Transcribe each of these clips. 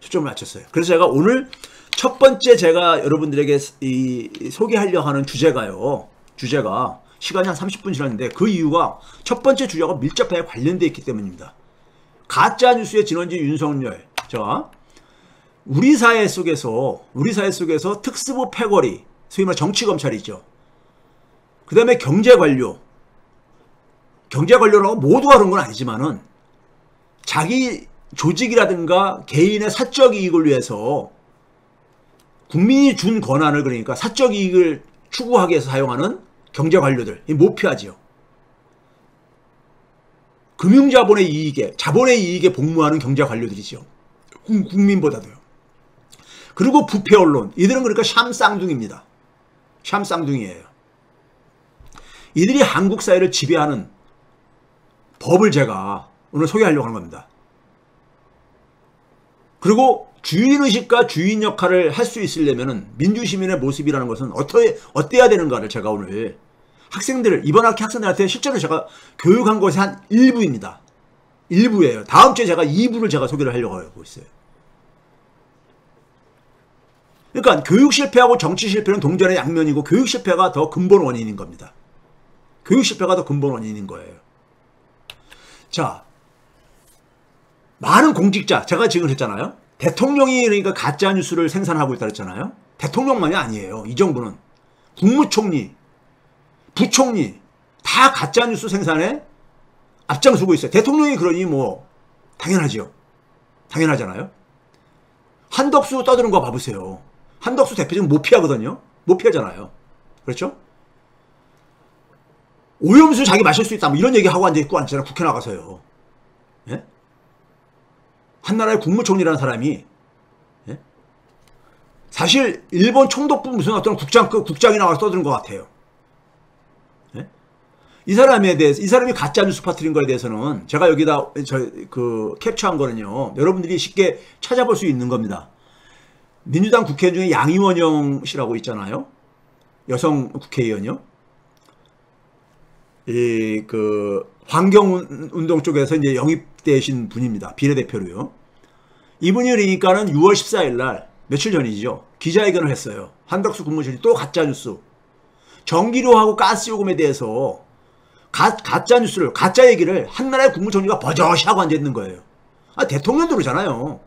초점을 맞췄어요. 그래서 제가 오늘 첫 번째 제가 여러분들에게 소개하려고 하는 주제가 시간이 한 30분 지났는데 그 이유가 첫 번째 주제가 밀접하게 관련되어 있기 때문입니다. 가짜뉴스의 진원지 윤석열. 자, 우리 사회 속에서 특수부 패거리, 소위 말해 정치검찰이죠. 그 다음에 경제관료라고 모두가 그런 건 아니지만은 자기 조직이라든가 개인의 사적 이익을 위해서 국민이 준 권한을, 그러니까 사적 이익을 추구하기 위해서 사용하는 경제관료들, 모피하지요. 금융자본의 이익에, 자본의 이익에 복무하는 경제관료들이죠. 국민보다도요. 그리고 부패 언론, 이들은 그러니까 샴쌍둥이입니다. 샴쌍둥이에요. 이들이 한국 사회를 지배하는 법을 제가 오늘 소개하려고 하는 겁니다. 그리고 주인의식과 주인 역할을 할 수 있으려면 민주시민의 모습이라는 것은 어때야 되는가를 제가 오늘 이번 학기 학생들한테 실제로 제가 교육한 것이 한 일부입니다. 일부예요. 다음 주에 제가 2부를 제가 소개를 하려고 하고 있어요. 그러니까 교육 실패하고 정치 실패는 동전의 양면이고 교육 실패가 더 근본 원인인 겁니다. 교육 실패가 더 근본 원인인 거예요. 자, 많은 공직자, 제가 지금 했잖아요. 대통령이 그러니까 가짜뉴스를 생산하고 있다 그랬잖아요. 대통령만이 아니에요. 이 정부는. 국무총리, 부총리 다 가짜뉴스 생산에 앞장서고 있어요. 대통령이 그러니 뭐 당연하죠. 당연하잖아요. 한덕수 떠드는 거 봐보세요. 한덕수 대표적인 모피하거든요. 모피하잖아요. 그렇죠? 오염수 자기 마실 수 있다 뭐 이런 얘기하고 앉아있고 앉잖아요. 국회 나가서요. 예? 한나라의 국무총리라는 사람이, 예? 사실 일본 총독부 무슨 어떤 국장이 나와서 떠드는 것 같아요. 예? 이 사람이 가짜뉴스 퍼뜨린 거에 대해서는 제가 여기다 캡처한 거는요, 여러분들이 쉽게 찾아볼 수 있는 겁니다. 민주당 국회의원 중에 양이원영 씨라고 있잖아요. 여성 국회의원이요. 환경운동 쪽에서 이제 영입되신 분입니다. 비례대표로요. 이분이 그러니까는 6월 14일 날, 며칠 전이죠. 기자회견을 했어요. 한덕수 국무총리 또 가짜뉴스. 전기료하고 가스요금에 대해서 가짜뉴스를, 가짜 얘기를 한나라의 국무총리가 버젓이 하고 앉아있는 거예요. 아, 대통령도 그러잖아요.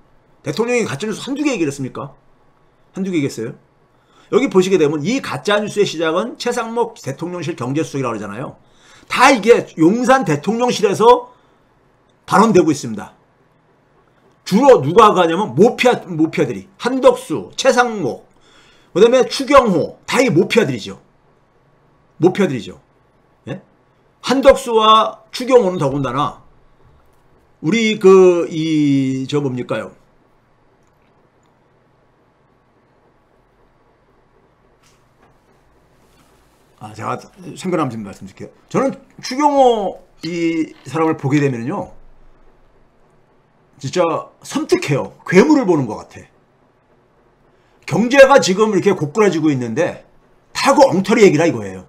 대통령이 가짜뉴스 한두 개 얘기를 했습니까? 한두 개 얘기했어요? 여기 보시게 되면 이 가짜뉴스의 시작은 최상목 대통령실 경제수석이라고 그러잖아요. 다 이게 용산 대통령실에서 발언되고 있습니다. 주로 누가 가냐면 모피아들이. 한덕수, 최상목, 그 다음에 추경호, 다 이게 모피아들이죠. 모피아들이죠. 예? 한덕수와 추경호는 더군다나 우리 뭡니까요? 제가 생각나면 좀 말씀드릴게요. 저는 추경호 이 사람을 보게 되면요, 진짜 섬뜩해요. 괴물을 보는 것 같아. 경제가 지금 이렇게 고꾸라지고 있는데 다 그 엉터리 얘기라 이거예요.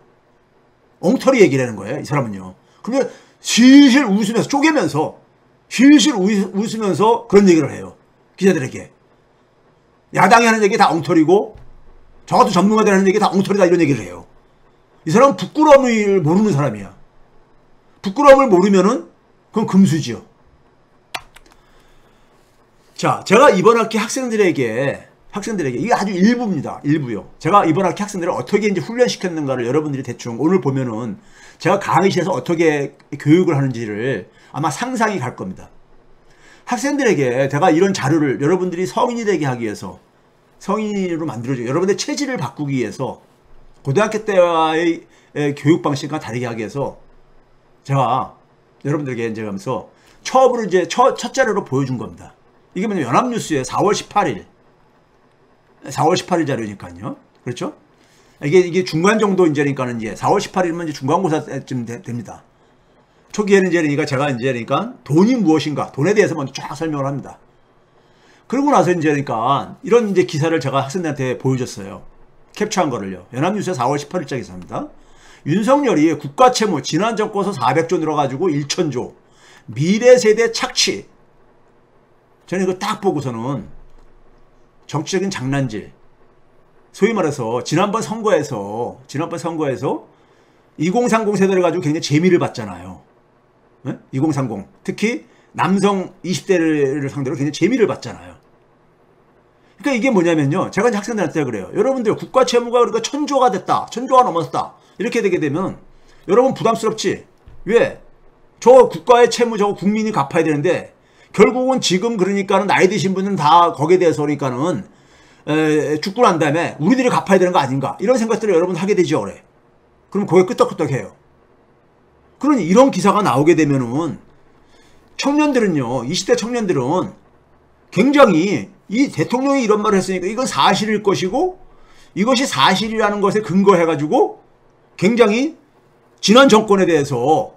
엉터리 얘기라는 거예요, 이 사람은요. 그러면 실실 웃으면서, 쪼개면서, 실실 웃으면서 그런 얘기를 해요. 기자들에게. 야당이 하는 얘기 다 엉터리고, 저 같은 전문가들 하는 얘기 다 엉터리다 이런 얘기를 해요. 이 사람은 부끄러움을 모르는 사람이야. 부끄러움을 모르면은 그건 금수지요. 자, 제가 이번 학기 학생들에게 이게 아주 일부입니다. 일부요. 제가 이번 학기 학생들을 어떻게 이제 훈련시켰는가를 여러분들이 대충 오늘 보면은 제가 강의실에서 어떻게 교육을 하는지를 아마 상상이 갈 겁니다. 학생들에게 제가 이런 자료를 여러분들이 성인이 되게 하기 위해서, 성인으로 만들어줘, 여러분들의 체질을 바꾸기 위해서, 고등학교 때와의 교육 방식과 다르게 하기 위해서 제가 여러분들에게 이제 하면서 처음으로 이제 첫 자료로 보여준 겁니다. 이게 뭐냐, 연합뉴스에 4월 18일 자료니까요. 그렇죠? 이게 중간 정도 이제니까는 이제 4월 18일이면 이제 중간고사쯤 됩니다. 초기에는 이제 그러니까 제가 이제 그러니까 돈이 무엇인가, 돈에 대해서 먼저 쫙 설명을 합니다. 그러고 나서 이제 그러니까 이런 이제 기사를 제가 학생들한테 보여줬어요. 캡처한 거를요. 연합뉴스에 4월 18일자 기사입니다. 윤석열이 국가채무 지난 정권서 400조 늘어가지고 1,000조 미래세대 착취. 저는 이거 딱 보고서는 정치적인 장난질. 소위 말해서 지난번 선거에서 2030 세대를 가지고 굉장히 재미를 봤잖아요. 네? 2030 특히 남성 20대를 상대로 굉장히 재미를 봤잖아요. 그러니까 이게 뭐냐면요. 제가 이제 학생들한테 그래요. 여러분들 국가 채무가 그러니까 1000조가 됐다. 1000조가 넘었다. 이렇게 되게 되면 여러분 부담스럽지? 왜? 저 국가의 채무 저거 국민이 갚아야 되는데 결국은 지금 그러니까는 나이 드신 분은 다 거기에 대해서 그러니까는 죽고 난 다음에 우리들이 갚아야 되는 거 아닌가 이런 생각들을 여러분 하게 되죠. 그래. 그럼 거기에 끄떡끄떡해요. 그러니 이런 기사가 나오게 되면은 청년들은요. 20대 청년들은 굉장히 이 대통령이 이런 말을 했으니까 이건 사실일 것이고 이것이 사실이라는 것에 근거해가지고 굉장히 지난 정권에 대해서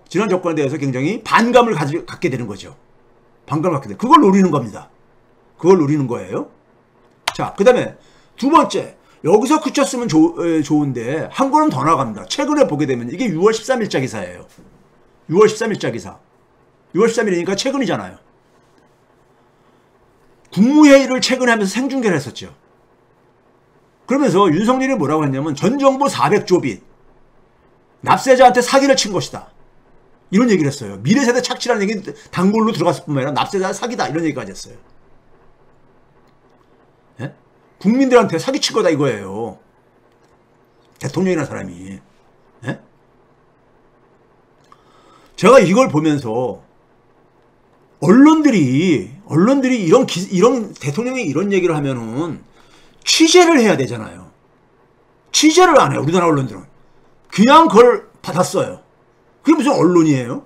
굉장히 반감을 갖게 되는 거죠. 반감을 갖게 되는. 그걸 노리는 겁니다. 그걸 노리는 거예요. 자, 그 다음에 두 번째. 여기서 그쳤으면 좋은데 한 걸음 더 나갑니다. 최근에 보게 되면 이게 6월 13일자 기사예요. 6월 13일자 기사. 6월 13일이니까 최근이잖아요. 국무회의를 최근에 하면서 생중계를 했었죠. 그러면서 윤석열이 뭐라고 했냐면 전 정부 400조 빚 납세자한테 사기를 친 것이다. 이런 얘기를 했어요. 미래세대 착취라는 얘기 단골로 들어갔을 뿐만 아니라 납세자 사기다. 이런 얘기까지 했어요. 예? 국민들한테 사기친 거다 이거예요. 대통령이라는 사람이. 예? 제가 이걸 보면서 언론들이 이런 대통령이 이런 얘기를 하면은 취재를 해야 되잖아요. 취재를 안 해요. 우리나라 언론들은. 그냥 그걸 받았어요. 그게 무슨 언론이에요?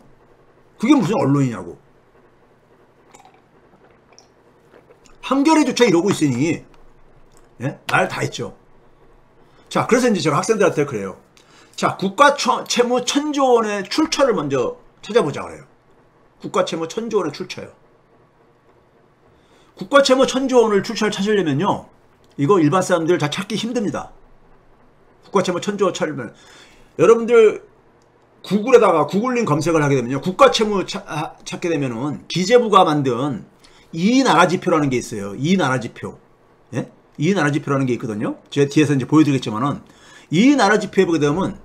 그게 무슨 언론이냐고. 한겨레조차 이러고 있으니 예? 말 다 했죠. 자, 그래서 이제 제가 학생들한테 그래요. 자, 국가 채무 1000조 원의 출처를 먼저 찾아보자 그래요. 국가 채무 1000조 원의 출처요. 국가 채무 1000조 원을 출처를 찾으려면요. 이거 일반 사람들 다 찾기 힘듭니다. 국가 채무 1000조 원 찾으면 여러분들 구글링 검색을 하게 되면요. 국가 채무 찾게 되면은 기재부가 만든 이나라지표라는 게 있어요. 이나라지표. 예? 이나라지표라는 게 있거든요. 제가 뒤에서 이제 보여드리겠지만은 이나라지표에 보게 되면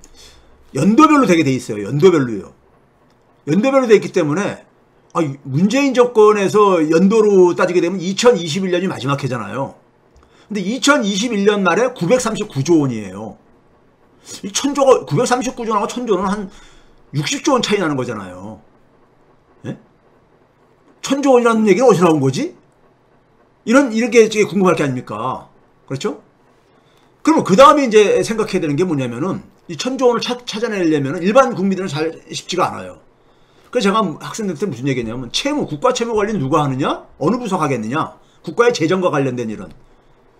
연도별로 되게 돼 있어요. 연도별로요. 연도별로 돼 있기 때문에 문재인 정권에서 연도로 따지게 되면 2021년이 마지막 해잖아요. 근데 2021년 말에 939조 원이에요. 이 1000조가 939조하고 1000조는 한 60조 원 차이 나는 거잖아요. 예? 1000조 원이라는 얘기는 어디서 나온 거지? 이렇게 궁금할 게 아닙니까? 그렇죠? 그러면 그 다음에 이제 생각해야 되는 게 뭐냐면은 이 1000조 원을 찾아내려면 일반 국민들은 잘 쉽지가 않아요. 그래서 제가 학생들한테 무슨 얘기했냐면 국가 채무 관리는 누가 하느냐? 어느 부서가 하겠느냐? 국가의 재정과 관련된 일은.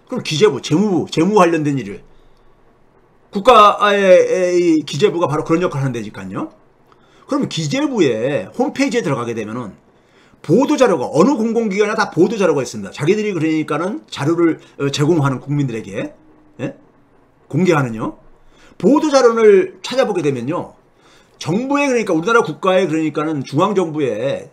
그럼 기재부, 재무 관련된 일을. 국가의 기재부가 바로 그런 역할을 하는 데니까요. 그러면 기재부의 홈페이지에 들어가게 되면은 보도자료가 어느 공공기관이나 다 보도자료가 있습니다. 자기들이 그러니까는 자료를 제공하는 국민들에게 예? 공개하는요. 보도자료를 찾아보게 되면요. 정부의 그러니까 우리나라 국가의 그러니까는 중앙정부의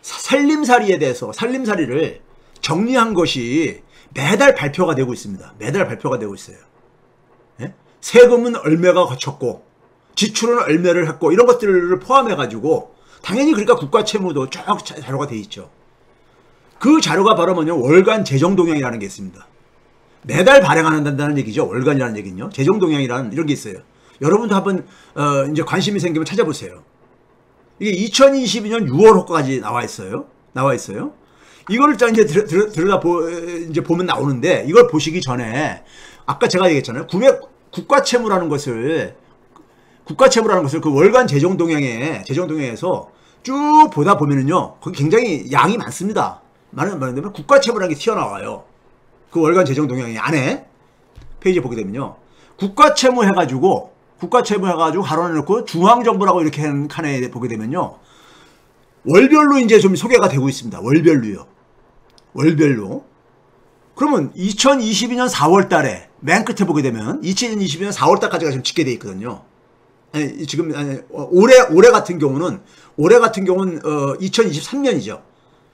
살림살이에 대해서 살림살이를 정리한 것이 매달 발표가 되고 있습니다. 매달 발표가 되고 있어요. 예? 세금은 얼마가 거쳤고 지출은 얼마를 했고 이런 것들을 포함해가지고 당연히 그러니까 국가 채무도 쭉 자료가 돼 있죠. 그 자료가 바로 뭐냐 월간 재정동향이라는 게 있습니다. 매달 발행한다는 얘기죠. 월간이라는 얘기는요. 재정동향이라는 이런 게 있어요. 여러분도 한번 이제 관심이 생기면 찾아보세요. 이게 2022년 6월호까지 나와 있어요. 이거를 이제 이제 보면 나오는데 이걸 보시기 전에 아까 제가 얘기했잖아요. 국가 채무라는 것을 그 월간 재정동향에서 쭉 보다 보면은요. 거기 굉장히 양이 많습니다. 말하자면 국가 채무라는 게 튀어나와요. 그 월간 재정동향 안에 페이지에 보게 되면요. 국가 채무 해가지고 가로내놓고 중앙정부라고 이렇게 한 칸에 보게 되면요. 월별로 이제 좀 소개가 되고 있습니다. 월별로요. 그러면 2022년 4월 달에 맨 끝에 보게 되면 2022년 4월 달까지가 지금 집계되어 있거든요. 올해 같은 경우는 2023년이죠.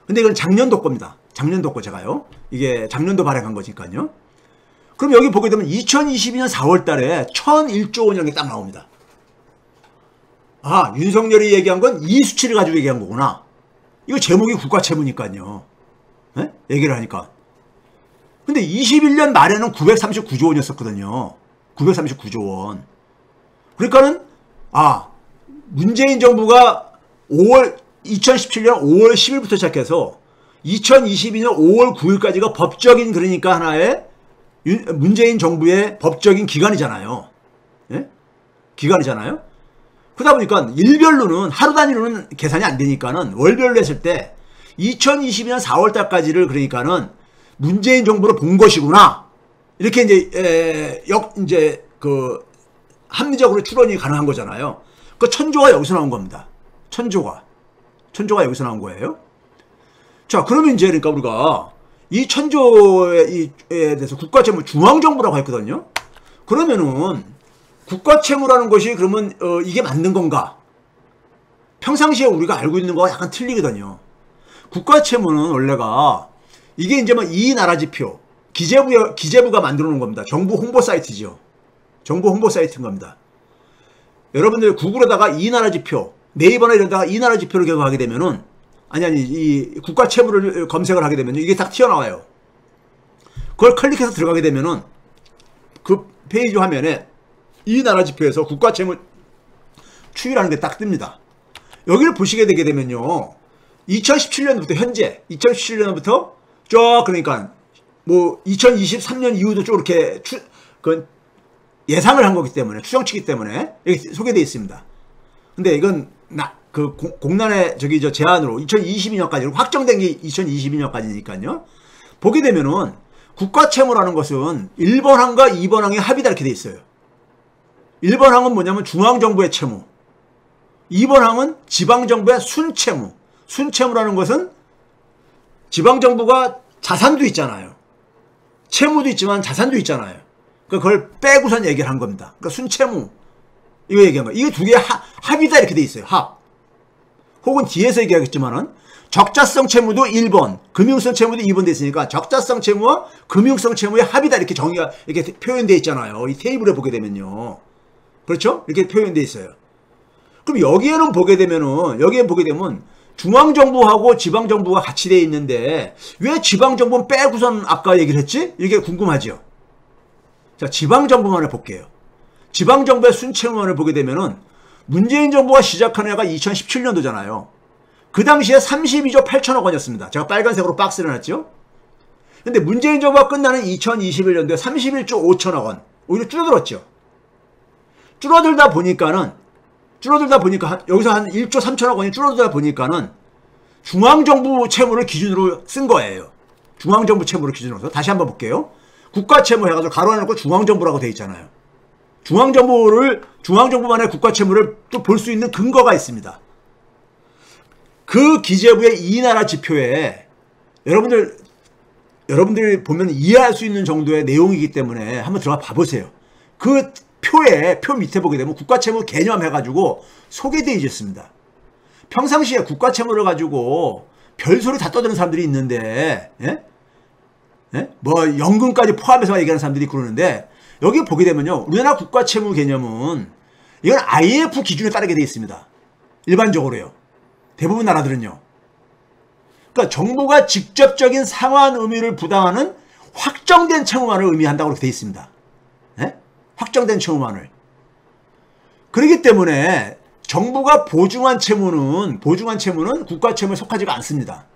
근데 이건 작년도 겁니다. 작년도 거 제가요. 이게 작년도 발행한 거니까요. 그럼 여기 보게 되면 2022년 4월 달에 1001조 원이라는 게 딱 나옵니다. 아, 윤석열이 얘기한 건 이 수치를 가지고 얘기한 거구나. 이거 제목이 국가채무니까요. 네? 얘기를 하니까. 근데 21년 말에는 939조 원이었었거든요. 939조 원. 그러니까는, 아, 문재인 정부가 2017년 5월 10일부터 시작해서 2022년 5월 9일까지가 법적인, 그러니까 하나의 문재인 정부의 법적인 기간이잖아요. 예? 기간이잖아요. 그러다 보니까 일별로는, 하루 단위로는 계산이 안 되니까는 월별로 했을 때 2022년 4월 달까지를 그러니까는 문재인 정부로 본 것이구나. 이렇게 이제 합리적으로 추론이 가능한 거잖아요. 그 천조가 여기서 나온 겁니다. 천조가 여기서 나온 거예요. 자, 그러면 이제 그러니까 우리가 이 천조에 대해서 국가채무 중앙정부라고 했거든요. 그러면은 국가채무라는 것이 그러면 이게 맞는 건가? 평상시에 우리가 알고 있는 거와 약간 틀리거든요. 국가채무는 원래가 이게 이제 뭐 이 나라 지표 기재부가 만들어 놓은 겁니다. 정부 홍보 사이트죠. 정부 홍보 사이트인 겁니다. 여러분들 구글에다가 이 나라 지표, 네이버나 이런다가 이 나라 지표를 개발하게 되면은 이 국가채무를 검색을 하게 되면 이게 딱 튀어나와요. 그걸 클릭해서 들어가게 되면은 그 페이지 화면에 이 나라 지표에서 국가채무 추이라는 게 딱 뜹니다. 여기를 보시게 되게 되면요. 2017년부터 현재 2017년부터 쭉 그러니까 뭐 2023년 이후도 쭉 이렇게 예상을 한 거기 때문에 추정치기 때문에 이렇게 소개되어 있습니다. 근데 이건 공란의 제안으로 2022년까지 확정된 게 2022년까지니까요. 보게 되면은 국가채무라는 것은 1번항과 2번항의 합의다 이렇게 돼 있어요. 1번항은 뭐냐면 중앙정부의 채무, 2번항은 지방정부의 순채무. 순채무라는 것은 지방정부가 자산도 있잖아요. 채무도 있지만 자산도 있잖아요. 그걸 빼고선 얘기를 한 겁니다. 그러니까 순채무 이거 얘기한 거예요. 이게 두 개의 합이다 이렇게 돼 있어요. 합. 혹은 뒤에서 얘기하겠지만은 적자성 채무도 1번, 금융성 채무도 2번 돼 있으니까 적자성 채무와 금융성 채무의 합이다 이렇게 정의가 이렇게 표현되어 있잖아요. 이 테이블에 보게 되면요. 그렇죠? 이렇게 표현되어 있어요. 그럼 여기에는 보게 되면은 중앙정부하고 지방정부가 같이 되어 있는데 왜 지방정부는 빼고선 아까 얘기를 했지? 이게 궁금하죠? 자, 지방정부만을 볼게요. 지방정부의 순채무만을 보게 되면은 문재인 정부가 시작한 해가 2017년도잖아요. 그 당시에 32조 8천억 원이었습니다. 제가 빨간색으로 박스를 해놨죠. 근데 문재인 정부가 끝나는 2021년도에 31조 5천억 원. 오히려 줄어들었죠. 줄어들다 보니까 여기서 한 1조 3천억 원이 줄어들다 보니까는 중앙정부 채무를 기준으로 쓴 거예요. 중앙정부 채무를 기준으로. 다시 한번 볼게요. 국가채무 해가지고 가로 해놓고 중앙정부라고 돼 있잖아요. 중앙정부만의 국가채무를 또 볼 수 있는 근거가 있습니다. 그 기재부의 이 나라 지표에 여러분들이 보면 이해할 수 있는 정도의 내용이기 때문에 한번 들어가 봐보세요. 그 표 밑에 보게 되면 국가채무 개념 해가지고 소개되어 있습니다. 평상시에 국가채무를 가지고 별소리 다 떠드는 사람들이 있는데, 예? 뭐 연금까지 포함해서 얘기하는 사람들이 그러는데, 여기 보게 되면요, 우리나라 국가채무 개념은 이건 IMF 기준에 따르게 되어 있습니다. 일반적으로요. 대부분 나라들은요. 그러니까 정부가 직접적인 상환 의무를 부담하는 확정된 채무만을 의미한다고 그렇게 되어 있습니다. 예? 확정된 채무만을. 그렇기 때문에 정부가 보증한 채무는 국가채무에 속하지가 않습니다.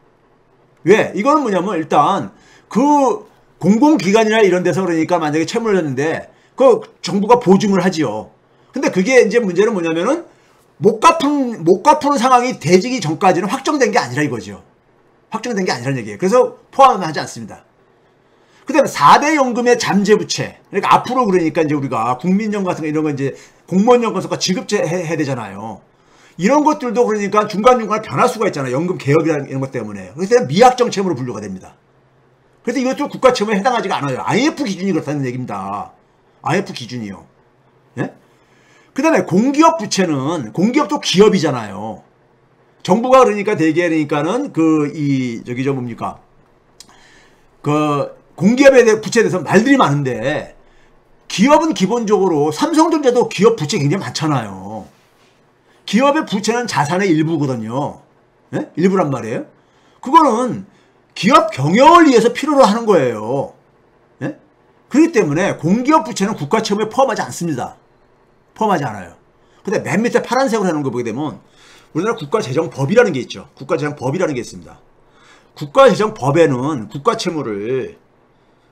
왜? 이거는 뭐냐면 일단 그 공공기관이나 이런 데서 그러니까 만약에 채무를 했는데 그 정부가 보증을 하지요. 근데 그게 이제 문제는 뭐냐면은 못 갚은 상황이 되기 전까지는 확정된 게 아니라 이거죠. 확정된 게 아니라는 얘기예요. 그래서 포함하지 않습니다. 그 다음에 4대 연금의 잠재부채. 그러니까 앞으로 그러니까 이제 우리가 국민연금 같은 거 이런 거 이제 공무원연금과 지급제 해야 되잖아요. 이런 것들도 그러니까 중간중간에 변할 수가 있잖아요. 연금 개혁이라는 이런 것 때문에. 그래서 미확정 채무로 분류가 됩니다. 그래서 이것도 국가채무에 해당하지가 않아요. IMF 기준이 그렇다는 얘기입니다. IMF 기준이요. 예? 그 다음에 공기업 부채는, 공기업도 기업이잖아요. 정부가 그러니까 대개 그러니까는 뭡니까? 그 공기업에 대해 부채에 대해서 말들이 많은데 기업은 기본적으로 삼성전자도 기업 부채 굉장히 많잖아요. 기업의 부채는 자산의 일부거든요. 네? 일부란 말이에요. 그거는 기업 경영을 위해서 필요로 하는 거예요. 네? 그렇기 때문에 공기업 부채는 국가 채무에 포함하지 않습니다. 포함하지 않아요. 근데 맨 밑에 파란색으로 해놓은 거 보게 되면 우리나라 국가재정법이라는 게 있죠. 국가재정법이라는 게 있습니다. 국가재정법에는 국가 채무를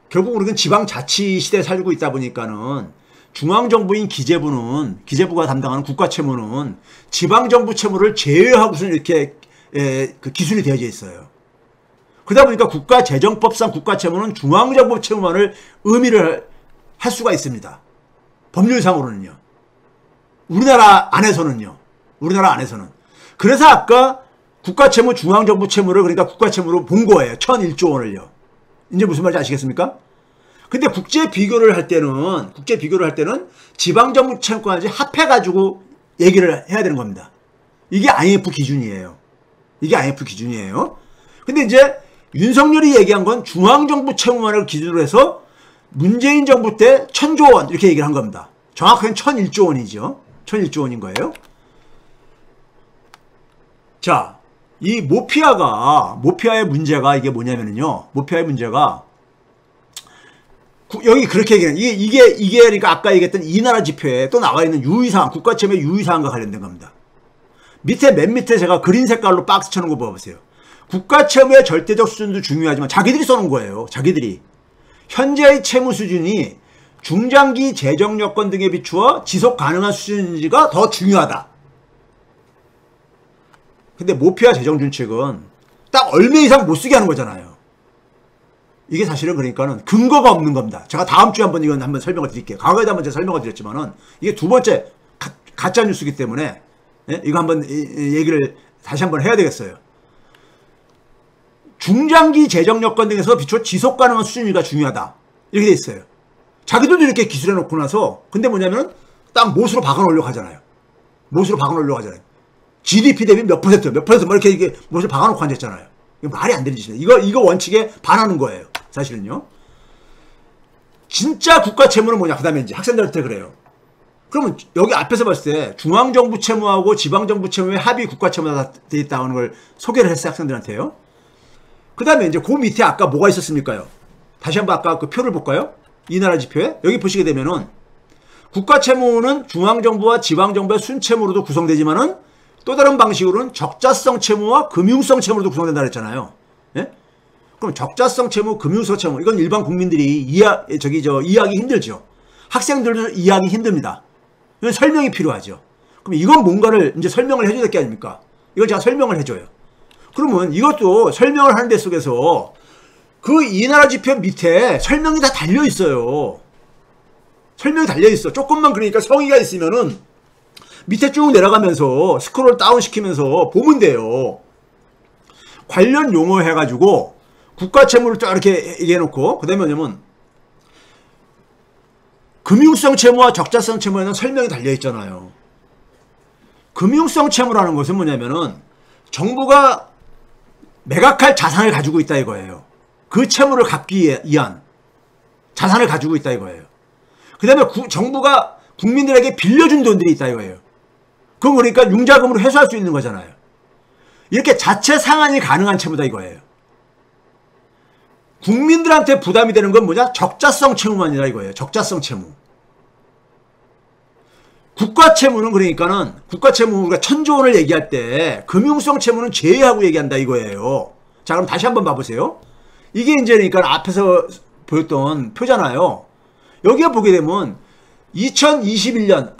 결국 우리는 지방자치 시대에 살고 있다 보니까는 중앙정부인 기재부가 담당하는 국가 채무는 지방정부 채무를 제외하고서는 이렇게 그 기술이 되어져 있어요. 그러다 보니까 국가재정법상 국가 채무는 중앙정부 채무만을 의미를 할 수가 있습니다. 법률상으로는요. 우리나라 안에서는. 그래서 아까 국가채무, 중앙정부 채무를 그러니까 국가채무로 본 거예요. 1001조 원을요. 이제 무슨 말인지 아시겠습니까? 근데 국제 비교를 할 때는 지방정부 채무까지 합해가지고 얘기를 해야 되는 겁니다. 이게 IMF 기준이에요. 근데 이제 윤석열이 얘기한 건 중앙정부 채무만을 기준으로 해서 문재인 정부 때 1000조 원 이렇게 얘기를 한 겁니다. 정확하게는 1001조 원이죠. 1001조 원인 거예요. 자, 이 모피아의 문제가 이게 뭐냐면요. 모피아의 문제가 여기 그렇게 얘기해요. 이게 그러니까 아까 얘기했던 이 나라 지표에 또 나와 있는 유의사항, 국가채무의 유의사항과 관련된 겁니다. 맨 밑에 제가 그린 색깔로 박스 쳐놓은 거 봐보세요. 국가채무의 절대적 수준도 중요하지만 자기들이 써놓은 거예요. 자기들이. 현재의 채무 수준이 중장기 재정 여건 등에 비추어 지속 가능한 수준인지가 더 중요하다. 근데 모피아 재정준칙은 딱 얼마 이상 못 쓰게 하는 거잖아요. 이게 사실은 그러니까는 근거가 없는 겁니다. 제가 다음 주에 이건 한번 설명을 드릴게요. 과거에도 한번 제가 설명을 드렸지만은 이게 두 번째 가짜 뉴스이기 때문에 이거 한번 얘기를 다시 한번 해야 되겠어요. 중장기 재정 여건 등에서 비추어 지속 가능한 수준이가 중요하다. 이렇게 돼 있어요. 자기들도 이렇게 기술해 놓고 나서 근데 뭐냐면은 딱 못으로 박아놓으려고 하잖아요. GDP 대비 몇 퍼센트 뭐 이렇게 못을 박아놓고 앉았잖아요. 이거 말이 안 되는 짓이에요. 이거 원칙에 반하는 거예요. 사실은요. 진짜 국가 채무는 뭐냐? 그 다음에 이제 학생들한테 그래요. 그러면 여기 앞에서 봤을 때 중앙정부 채무하고 지방정부 채무의 합의 국가 채무가 돼 있다는 걸 소개를 했어요. 학생들한테요. 그 다음에 이제 그 밑에 아까 뭐가 있었습니까요? 다시 한번 아까 그 표를 볼까요? 이 나라 지표에 여기 보시게 되면은 국가 채무는 중앙정부와 지방정부의 순채무로도 구성되지만은 또 다른 방식으로는 적자성 채무와 금융성 채무로도 구성된다 그랬잖아요. 예? 그럼 적자성 채무, 금융성 채무 이건 일반 국민들이 이해하기 힘들죠. 학생들도 이해하기 힘듭니다. 이건 설명이 필요하죠. 그럼 이건 뭔가를 이제 설명을 해줘야 될 게 아닙니까? 이걸 제가 설명을 해줘요. 그러면 이것도 설명을 하는 데 속에서 그 이 나라 지표 밑에 설명이 다 달려 있어요. 조금만 그러니까 성의가 있으면은 밑에 쭉 내려가면서 스크롤 다운 시키면서 보면 돼요. 관련 용어 해가지고 국가채무를 쫙 이렇게 얘기해놓고 그 다음에 뭐냐면 금융성 채무와 적자성 채무에는 설명이 달려있잖아요. 금융성 채무라는 것은 뭐냐면은 정부가 매각할 자산을 가지고 있다 이거예요. 그 채무를 갚기 위한 자산을 가지고 있다 이거예요. 그 다음에 정부가 국민들에게 빌려준 돈들이 있다 이거예요. 그건 그러니까 융자금으로 회수할 수 있는 거잖아요. 이렇게 자체 상환이 가능한 채무다 이거예요. 국민들한테 부담이 되는 건 뭐냐? 적자성 채무만이라 이거예요. 적자성 채무. 국가 채무는 그러니까는 국가 채무 우리가 1000조 원을 얘기할 때 금융성 채무는 제외하고 얘기한다 이거예요. 자, 그럼 다시 한번 봐보세요. 이게 이제 그러니까 앞에서 보였던 표잖아요. 여기에 보게 되면 2021년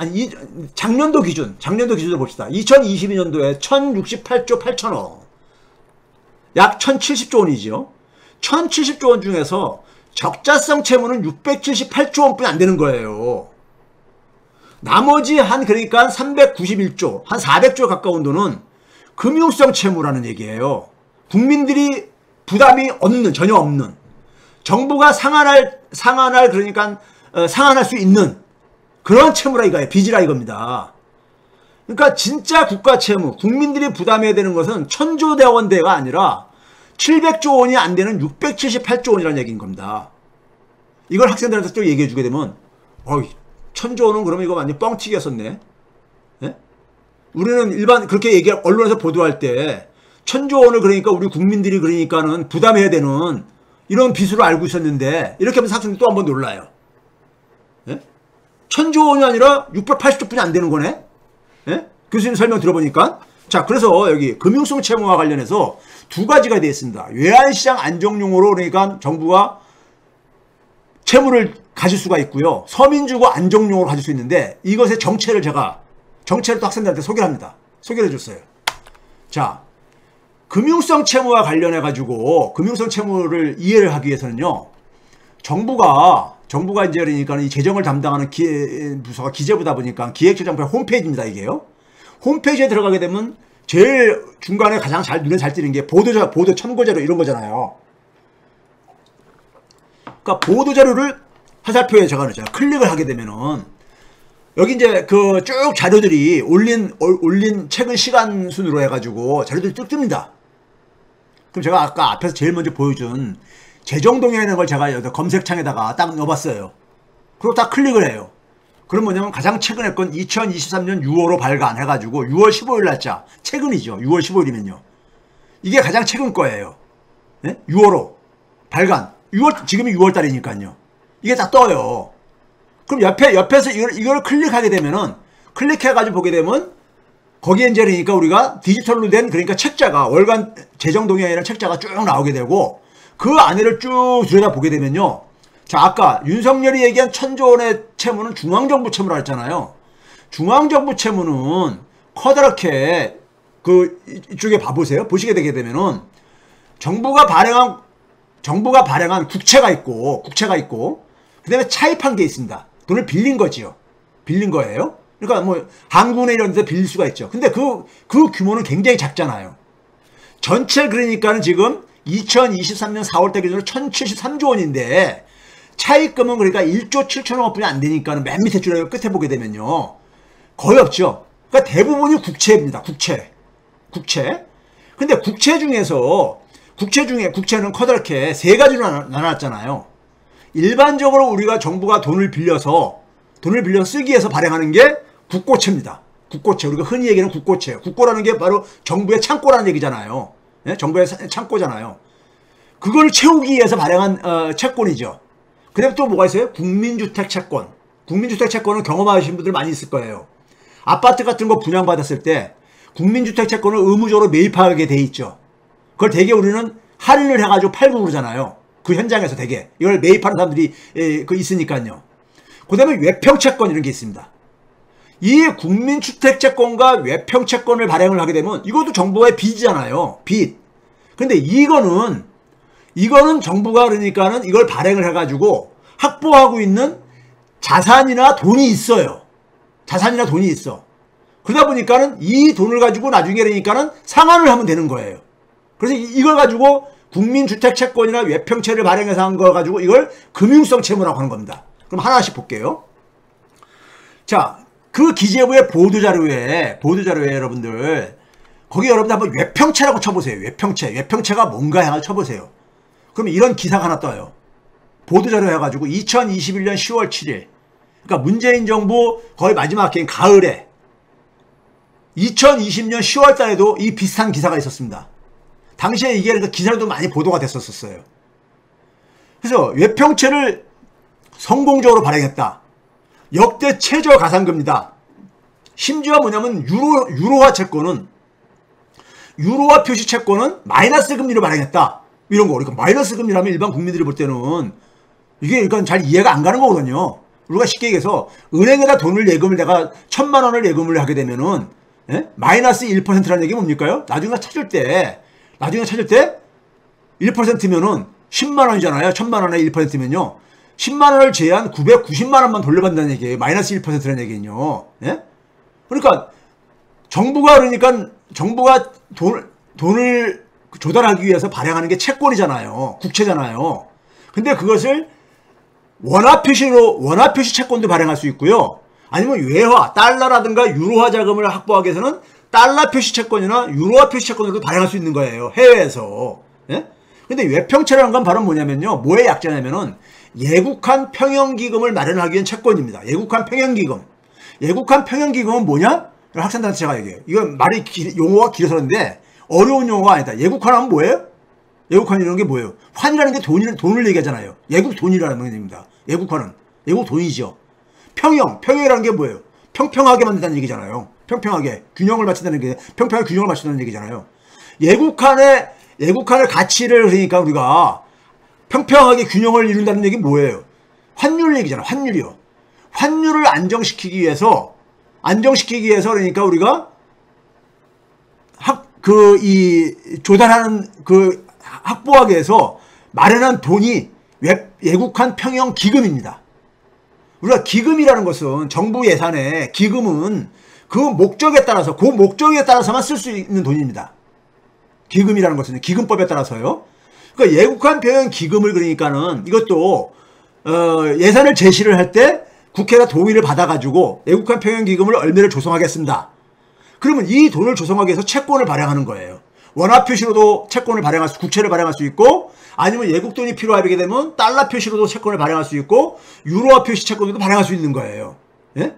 작년도 기준으로 봅시다. 2022년도에 1068조 8천억 약 1070조 원이죠. 1070조 원 중에서 적자성 채무는 678조 원뿐이 안 되는 거예요. 나머지 그러니까 391조 한 400조 가까운 돈은 금융성 채무라는 얘기예요. 국민들이 부담이 전혀 없는 정부가 상환할 그러니까 상환할 수 있는 그런 채무라 이거예요. 빚이라 이겁니다. 그러니까 진짜 국가 채무, 국민들이 부담해야 되는 것은 1000조 원대가 아니라 700조 원이 안 되는 678조 원이라는 얘기인 겁니다. 이걸 학생들한테 또 얘기해 주게 되면 1000조 원은 그러면 이거 완전 뻥튀기였었네. 예? 우리는 일반 그렇게 언론에서 보도할 때 1000조 원을 그러니까 우리 국민들이 그러니까는 부담해야 되는 이런 빚으로 알고 있었는데 이렇게 하면서 학생들이 또 한 번 놀라요. 예? 1000조 원이 아니라 680조 뿐이 안 되는 거네. 예? 교수님 설명 들어보니까. 자, 그래서 여기 금융성 채무와 관련해서 두 가지가 되어 있습니다. 외환시장 안정용으로 그러니까 정부가 채무를 가질 수가 있고요. 서민주고 안정용으로 가질 수 있는데 이것의 정체를 또 학생들한테 소개를 합니다. 소개를 해줬어요. 자, 금융성 채무와 관련해 가지고 금융성 채무를 이해를 하기 위해서는요. 정부가 이제 그러니까 이 재정을 담당하는 부서가 기재부다 보니까 기획재정부의 홈페이지입니다, 이게요. 홈페이지에 들어가게 되면 제일 중간에 가장 눈에 잘 띄는 게 보도 참고자료 이런 거잖아요. 그러니까 보도자료를 화살표에 적어놓잖아요. 클릭을 하게 되면은 여기 이제 그 쭉 자료들이 올린 최근 시간 순으로 해가지고 자료들이 쭉 뜹니다. 그럼 제가 아까 앞에서 제일 먼저 보여준 재정동향이라는 걸 제가 여기 검색창에다가 딱 넣어봤어요. 그리고 딱 클릭을 해요. 그럼 뭐냐면 가장 최근에 건 2023년 6월로 발간해가지고 6월 15일 날짜. 최근이죠. 6월 15일이면요. 이게 가장 최근 거예요. 네? 6월로 발간. 지금이 6월 달이니까요. 이게 다 떠요. 그럼 옆에서 이걸 클릭하게 되면은, 클릭해가지고 보게 되면, 거기에 이제 그러니까 우리가 디지털로 된 그러니까 책자가, 월간 재정동향이라는 책자가 쭉 나오게 되고, 그 안에를 쭉 들여다보게 되면요. 자, 아까 윤석열이 얘기한 1000조 원의 채무는 중앙정부 채무라 했잖아요. 중앙정부 채무는 커다랗게 이쪽에 봐보세요. 보시게 되게 되면은 정부가 발행한 국채가 있고 그 다음에 차입한 게 있습니다. 돈을 빌린 거지요. 빌린 거예요. 그러니까 뭐 항구나 이런 데서 빌릴 수가 있죠. 근데 그 규모는 굉장히 작잖아요. 전체 그러니까는 지금 2023년 4월달 기준으로 1073조 원인데 차입금은 그러니까 1조 7천억 원뿐이 안 되니까는 맨 밑에 줄에 끝에 보게 되면요. 거의 없죠. 그러니까 대부분이 국채입니다. 국채. 근데 국채는 커다랗게 세 가지로 나눴잖아요. 일반적으로 우리가 정부가 돈을 빌려서 쓰기 위해서 발행하는 게 국고채입니다. 국고채. 우리가 흔히 얘기하는 국고채. 국고라는 게 바로 정부의 창고라는 얘기잖아요. 네? 정부의 창고잖아요. 그걸 채우기 위해서 발행한 채권이죠. 그 다음에 또 뭐가 있어요? 국민주택 채권. 국민주택 채권은 경험하신 분들 많이 있을 거예요. 아파트 같은 거 분양받았을 때 국민주택 채권을 의무적으로 매입하게 돼 있죠. 그걸 대개 우리는 할인을 해가지고 팔고 그러잖아요. 그 현장에서 대개. 이걸 매입하는 사람들이 있으니까요. 그 다음에 외평채권 이런 게 있습니다. 이 국민주택채권과 외평채권을 발행을 하게 되면 이것도 정부의 빚이잖아요. 빚. 근데 이거는 정부가 그러니까는 이걸 발행을 해가지고 확보하고 있는 자산이나 돈이 있어요. 그러다 보니까는 이 돈을 가지고 나중에 그러니까는 상환을 하면 되는 거예요. 그래서 이걸 가지고 국민주택채권이나 외평채를 발행해서 한 걸 가지고 이걸 금융성 채무라고 하는 겁니다. 그럼 하나씩 볼게요. 자, 그 기재부의 보도자료에 여러분들, 거기 여러분들 한번 외평채라고 쳐보세요. 외평채가 뭔가 해가지고 쳐보세요. 그러면 이런 기사가 하나 떠요. 보도자료 해가지고 2021년 10월 7일. 그러니까 문재인 정부 거의 마지막 해인 가을에 2020년 10월 달에도 이 비슷한 기사가 있었습니다. 당시에 이게 그러니까 기사로도 많이 보도가 됐었어요. 그래서 외평채를 성공적으로 발행했다. 역대 최저 가상금리다. 심지어 뭐냐면 유로화 표시 채권은 마이너스 금리로 발행했다. 이런 거. 그러니까 마이너스 금리라면 일반 국민들이 볼 때는 이게 그러니까 잘 이해가 안 가는 거거든요. 우리가 쉽게 얘기해서 은행에다 내가 1000만 원을 예금을 하게 되면은 마이너스 1%라는 얘기 뭡니까요? 나중에 찾을 때 1%면은 10만 원이잖아요. 1000만 원에 1%면요. 10만 원을 제한 990만 원만 돌려받는다는 얘기예요. 마이너스 1%라는 얘기는요. 예? 그러니까 정부가 돈을 조달하기 위해서 발행하는 게 채권이잖아요. 국채잖아요. 근데 그것을 원화표시 채권도 발행할 수 있고요. 아니면 외화, 달러라든가 유로화 자금을 확보하기 위해서는 달러 표시 채권이나 유로화 표시 채권으로도 발행할 수 있는 거예요. 해외에서. 예? 근데 외평채라는 건 바로 뭐냐면요. 뭐의 약자냐면은 예국한 평형기금을 마련하기 위한 채권입니다. 예국한 평형기금. 예국한 평형기금은 뭐냐? 학생들한테 제가 얘기해요. 이건 말이 용어가 길어서 그런데 어려운 용어가 아니다. 예국한 하면 뭐예요? 예국환이라는 게 뭐예요? 환이라는 게 돈을 얘기하잖아요. 예국 돈이라는 얘기입니다. 예국환은. 예국 돈이죠. 평형이라는 게 뭐예요? 평평하게 만든다는 얘기잖아요. 평평하게. 균형을 맞춘다는 게, 평평하게 균형을 맞춘다는 얘기잖아요. 예국환의 가치를 그러니까 우리가 평평하게 균형을 이룬다는 얘기 뭐예요? 환율 얘기잖아. 환율이요. 환율을 안정시키기 위해서 그러니까 우리가 조달하는 확보하기 위해서 마련한 돈이 예국한 평형 기금입니다. 우리가 기금이라는 것은 정부 예산에 기금은 그 목적에 따라서만 쓸 수 있는 돈입니다. 기금이라는 것은 기금법에 따라서요. 그러니까 예국한 평형 기금을 그러니까는 이것도 예산을 제시를 할 때 국회가 동의를 받아가지고 예국한 평형 기금을 얼마를 조성하겠습니다. 그러면 이 돈을 조성하기 위해서 채권을 발행하는 거예요. 원화 표시로도 채권을 국채를 발행할 수 있고, 아니면 예국돈이 필요하게 되면 달러 표시로도 채권을 발행할 수 있고, 유로화 표시 채권도 발행할 수 있는 거예요. 예?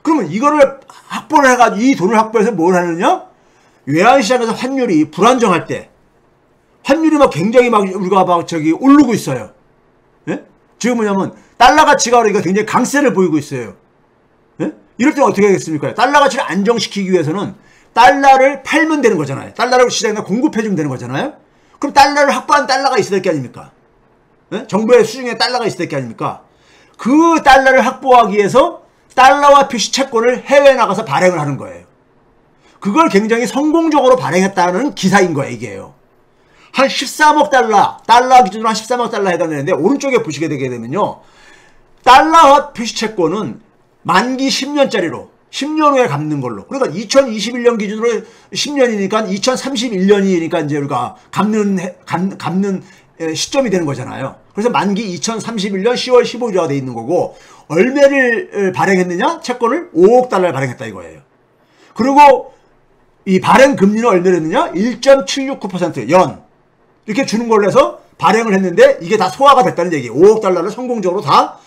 그러면 이거를 확보를 해가지고 이 돈을 확보해서 뭘 하느냐? 외환시장에서 환율이 불안정할 때, 환율이 굉장히 우리가 오르고 있어요. 예? 지금 뭐냐면 달러 가치가 그러니까 굉장히 강세를 보이고 있어요. 예? 이럴 때는 어떻게 하겠습니까? 달러 가치를 안정시키기 위해서는 달러를 팔면 되는 거잖아요. 달러를 시장에 공급해주면 되는 거잖아요. 그럼 달러를 확보한 달러가 있어야 될 게 아닙니까? 네? 정부의 수중에 달러가 있어야 될 게 아닙니까? 그 달러를 확보하기 위해서 달러화 표시 채권을 해외에 나가서 발행을 하는 거예요. 그걸 굉장히 성공적으로 발행했다는 기사인 거예요, 이게요. 한 13억 달러 기준으로 한 13억 달러 해당되는데, 오른쪽에 보시게 되게 되면요. 달러화 표시 채권은 만기 10년짜리로 10년 후에 갚는 걸로. 그러니까 2021년 기준으로 10년이니까 2031년이니까 이제 우리가 갚는 시점이 되는 거잖아요. 그래서 만기 2031년 10월 15일이라고 돼 있는 거고, 얼마를 발행했느냐? 채권을 5억 달러를 발행했다 이거예요. 그리고 이 발행 금리는 얼마를 했느냐? 1.769% 연. 이렇게 주는 걸로 해서 발행을 했는데 이게 다 소화가 됐다는 얘기예요. 5억 달러를 성공적으로 다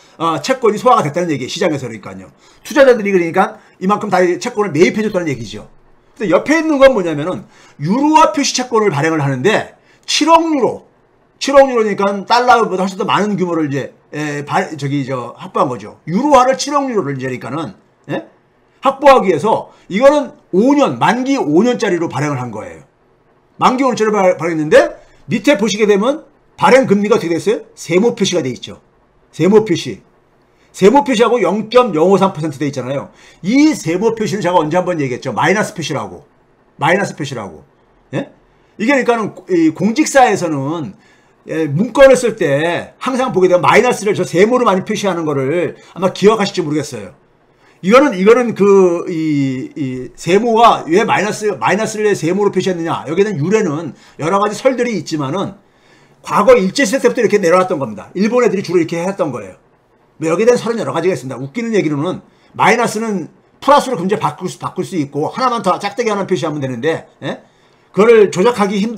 채권이 소화가 됐다는 얘기예요. 시장에서. 그러니까요. 투자자들이 그러니까 이만큼 다 채권을 매입해줬다는 얘기죠. 근데 옆에 있는 건 뭐냐면은 유로화 표시 채권을 발행을 하는데 7억 유로. 7억 유로니까 달러보다 훨씬 더 많은 규모를 이제 확보한 거죠. 유로화를 7억 유로를 이제 그러니까는 확보하기 위해서 이거는 5년, 만기 5년짜리로 발행을 한 거예요. 만기 5년짜리로 발행했는데 밑에 보시게 되면 발행 금리가 어떻게 됐어요? 세모 표시가 돼 있죠. 세모 표시하고 0.053% 돼 있잖아요. 이 세모 표시는 제가 언제 한번 얘기했죠. 마이너스 표시라고. 예? 이게 그러니까는 공직사에서는 문건을 쓸 때 항상 보게 되면 마이너스를 저 세모로 많이 표시하는 거를 아마 기억하실지 모르겠어요. 이거는 세모가 왜 마이너스를 세모로 표시했느냐. 여기는 유래는 여러 가지 설들이 있지만은 과거 일제시대 때부터 이렇게 내려왔던 겁니다. 일본 애들이 주로 이렇게 했던 거예요. 여기에 대한 설은 여러 가지가 있습니다. 웃기는 얘기로는 마이너스는 플러스로 금제 바꿀 수 있고 하나만 더 짝대기 하나 표시하면 되는데, 그거를 조작하기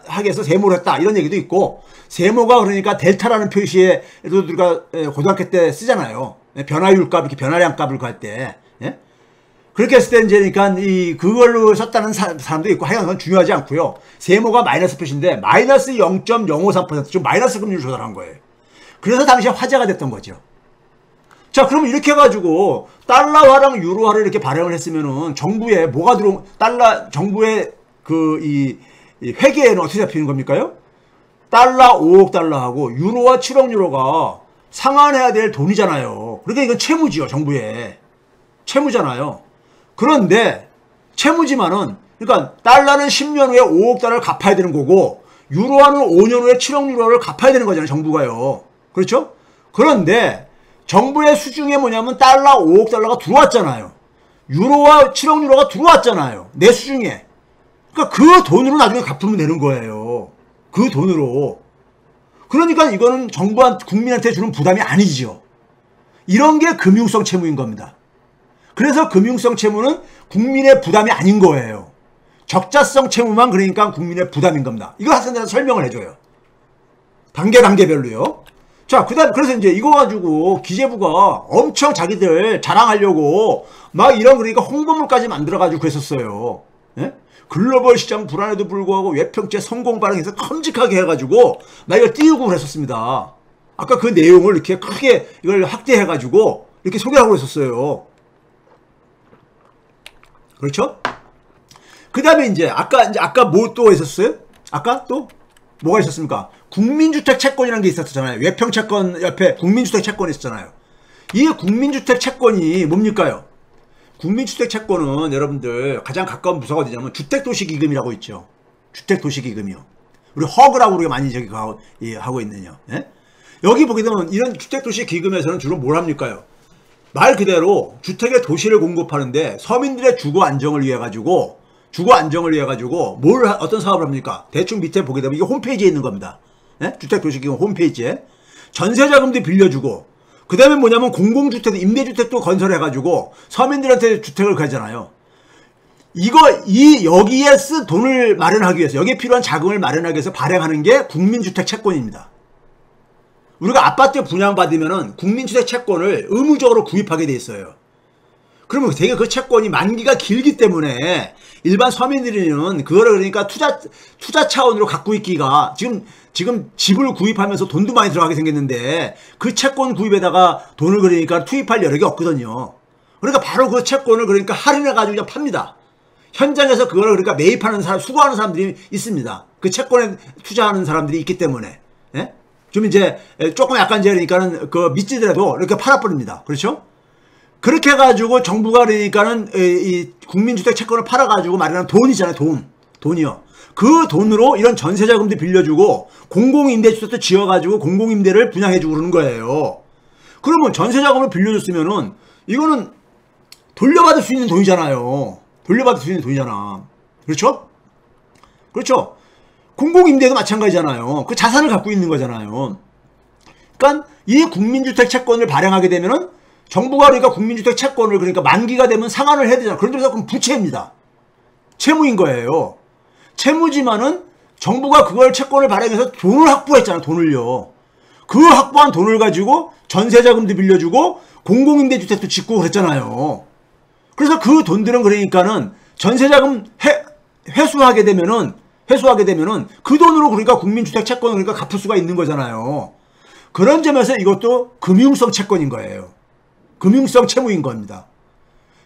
하기 위해서 세모로 했다 이런 얘기도 있고, 세모가 그러니까 델타라는 표시에 우리가 고등학교 때 쓰잖아요. 변화율값 이렇게 변화량값을 구할 때, 그렇게 했을 때 이제 그러니까 그걸로 썼다는 사람도 있고, 하여간 그건 중요하지 않고요. 세모가 마이너스 표시인데 마이너스 0.053% 좀 마이너스 금리를 조달한 거예요. 그래서 당시에 화제가 됐던 거죠. 자, 그럼 이렇게 해가지고 달러화랑 유로화를 이렇게 발행을 했으면은 정부에 뭐가 정부의 회계에는 어떻게 잡히는 겁니까요? 달러 5억 달러하고 유로화 7억 유로가 상환해야 될 돈이잖아요. 그러니까 이건 채무지요, 정부에. 채무잖아요. 그런데 채무지만은 그러니까 달러는 10년 후에 5억 달러를 갚아야 되는 거고, 유로화는 5년 후에 7억 유로를 갚아야 되는 거잖아요, 정부가요. 그렇죠? 그런데 정부의 수중에 뭐냐면 달러 5억 달러가 들어왔잖아요. 유로화 7억 유로가 들어왔잖아요, 내 수중에. 그러니까 그 돈으로 나중에 갚으면 되는 거예요. 그 돈으로. 그러니까 이거는 정부한테, 국민한테 주는 부담이 아니죠. 이런 게 금융성 채무인 겁니다. 그래서 금융성 채무는 국민의 부담이 아닌 거예요. 적자성 채무만 그러니까 국민의 부담인 겁니다. 이거 학생들한테 설명을 해줘요. 단계별로요. 자, 그래서 이제 이거 가지고 기재부가 엄청 자기들 자랑하려고 막 이런 그러니까 홍보물까지 만들어가지고 그랬었어요. 예? 글로벌 시장 불안에도 불구하고 외평채 성공 발행해서 큼직하게 해가지고 나 이걸 띄우고 그랬었습니다. 아까 그 내용을 이렇게 크게 이걸 확대해가지고 이렇게 소개하고 그랬었어요. 그렇죠? 그 다음에 이제 아까 뭐 또 있었어요? 아까 또 뭐가 있었습니까? 국민주택 채권이라는 게 있었잖아요. 외평채권 옆에 국민주택 채권이 있었잖아요. 이 국민주택 채권이 뭡니까요? 국민주택 채권은 여러분들 가장 가까운 부서가 어디냐면 주택도시기금이라고 있죠. 주택도시기금이요. 우리 허그라고 우리가 많이 저기 하고 있느냐. 예? 여기 보게 되면 이런 주택도시기금에서는 주로 뭘 합니까요? 말 그대로 주택의 도시를 공급하는데 서민들의 주거 안정을 위해 가지고 어떤 사업을 합니까? 대충 밑에 보게 되면 이게 홈페이지에 있는 겁니다. 예? 주택도시기금 홈페이지에 전세자금도 빌려주고 그 다음에 뭐냐면 공공주택, 임대주택도 건설해가지고 서민들한테 주택을 가잖아요. 여기에 쓴 돈을 마련하기 위해서, 여기에 필요한 자금을 마련하기 위해서 발행하는 게 국민주택 채권입니다. 우리가 아파트 분양받으면은 국민주택 채권을 의무적으로 구입하게 돼 있어요. 그러면 되게 그 채권이 만기가 길기 때문에 일반 서민들은 그거를 그러니까 투자 차원으로 갖고 있기가 지금 집을 구입하면서 돈도 많이 들어가게 생겼는데 그 채권 구입에다가 돈을 그러니까 투입할 여력이 없거든요. 그러니까 바로 그 채권을 그러니까 할인해가지고 그냥 팝니다. 현장에서 그걸 그러니까 매입하는 사람, 수거하는 사람들이 있습니다. 그 채권에 투자하는 사람들이 있기 때문에. 예? 좀 이제 조금 약간 이제 그러니까는 그 믿지더라도 이렇게 팔아버립니다. 그렇죠? 그렇게 해가지고 정부가 그러니까는 이 국민주택 채권을 팔아가지고 마련한 돈이잖아요. 돈이요. 그 돈으로 이런 전세자금도 빌려주고 공공임대주택도 지어가지고 공공임대를 분양해주고 그러는 거예요. 그러면 전세자금을 빌려줬으면은 이거는 돌려받을 수 있는 돈이잖아요. 돌려받을 수 있는 돈이잖아. 그렇죠? 그렇죠? 공공임대도 마찬가지잖아요. 그 자산을 갖고 있는 거잖아요. 그러니까 이 국민주택 채권을 발행하게 되면은 정부가 그러니까 국민주택 채권을 그러니까 만기가 되면 상환을 해야 되잖아. 그런 점에서 그럼 부채입니다. 채무인 거예요. 채무지만은 정부가 그걸 채권을 발행해서 돈을 확보했잖아. 돈을요. 그 확보한 돈을 가지고 전세자금도 빌려주고 공공임대주택도 짓고 그랬잖아요. 그래서 그 돈들은 그러니까는 전세자금 회수하게 되면은 그 돈으로 그러니까 국민주택 채권을 그러니까 갚을 수가 있는 거잖아요. 그런 점에서 이것도 금융성 채권인 거예요. 금융성 채무인 겁니다.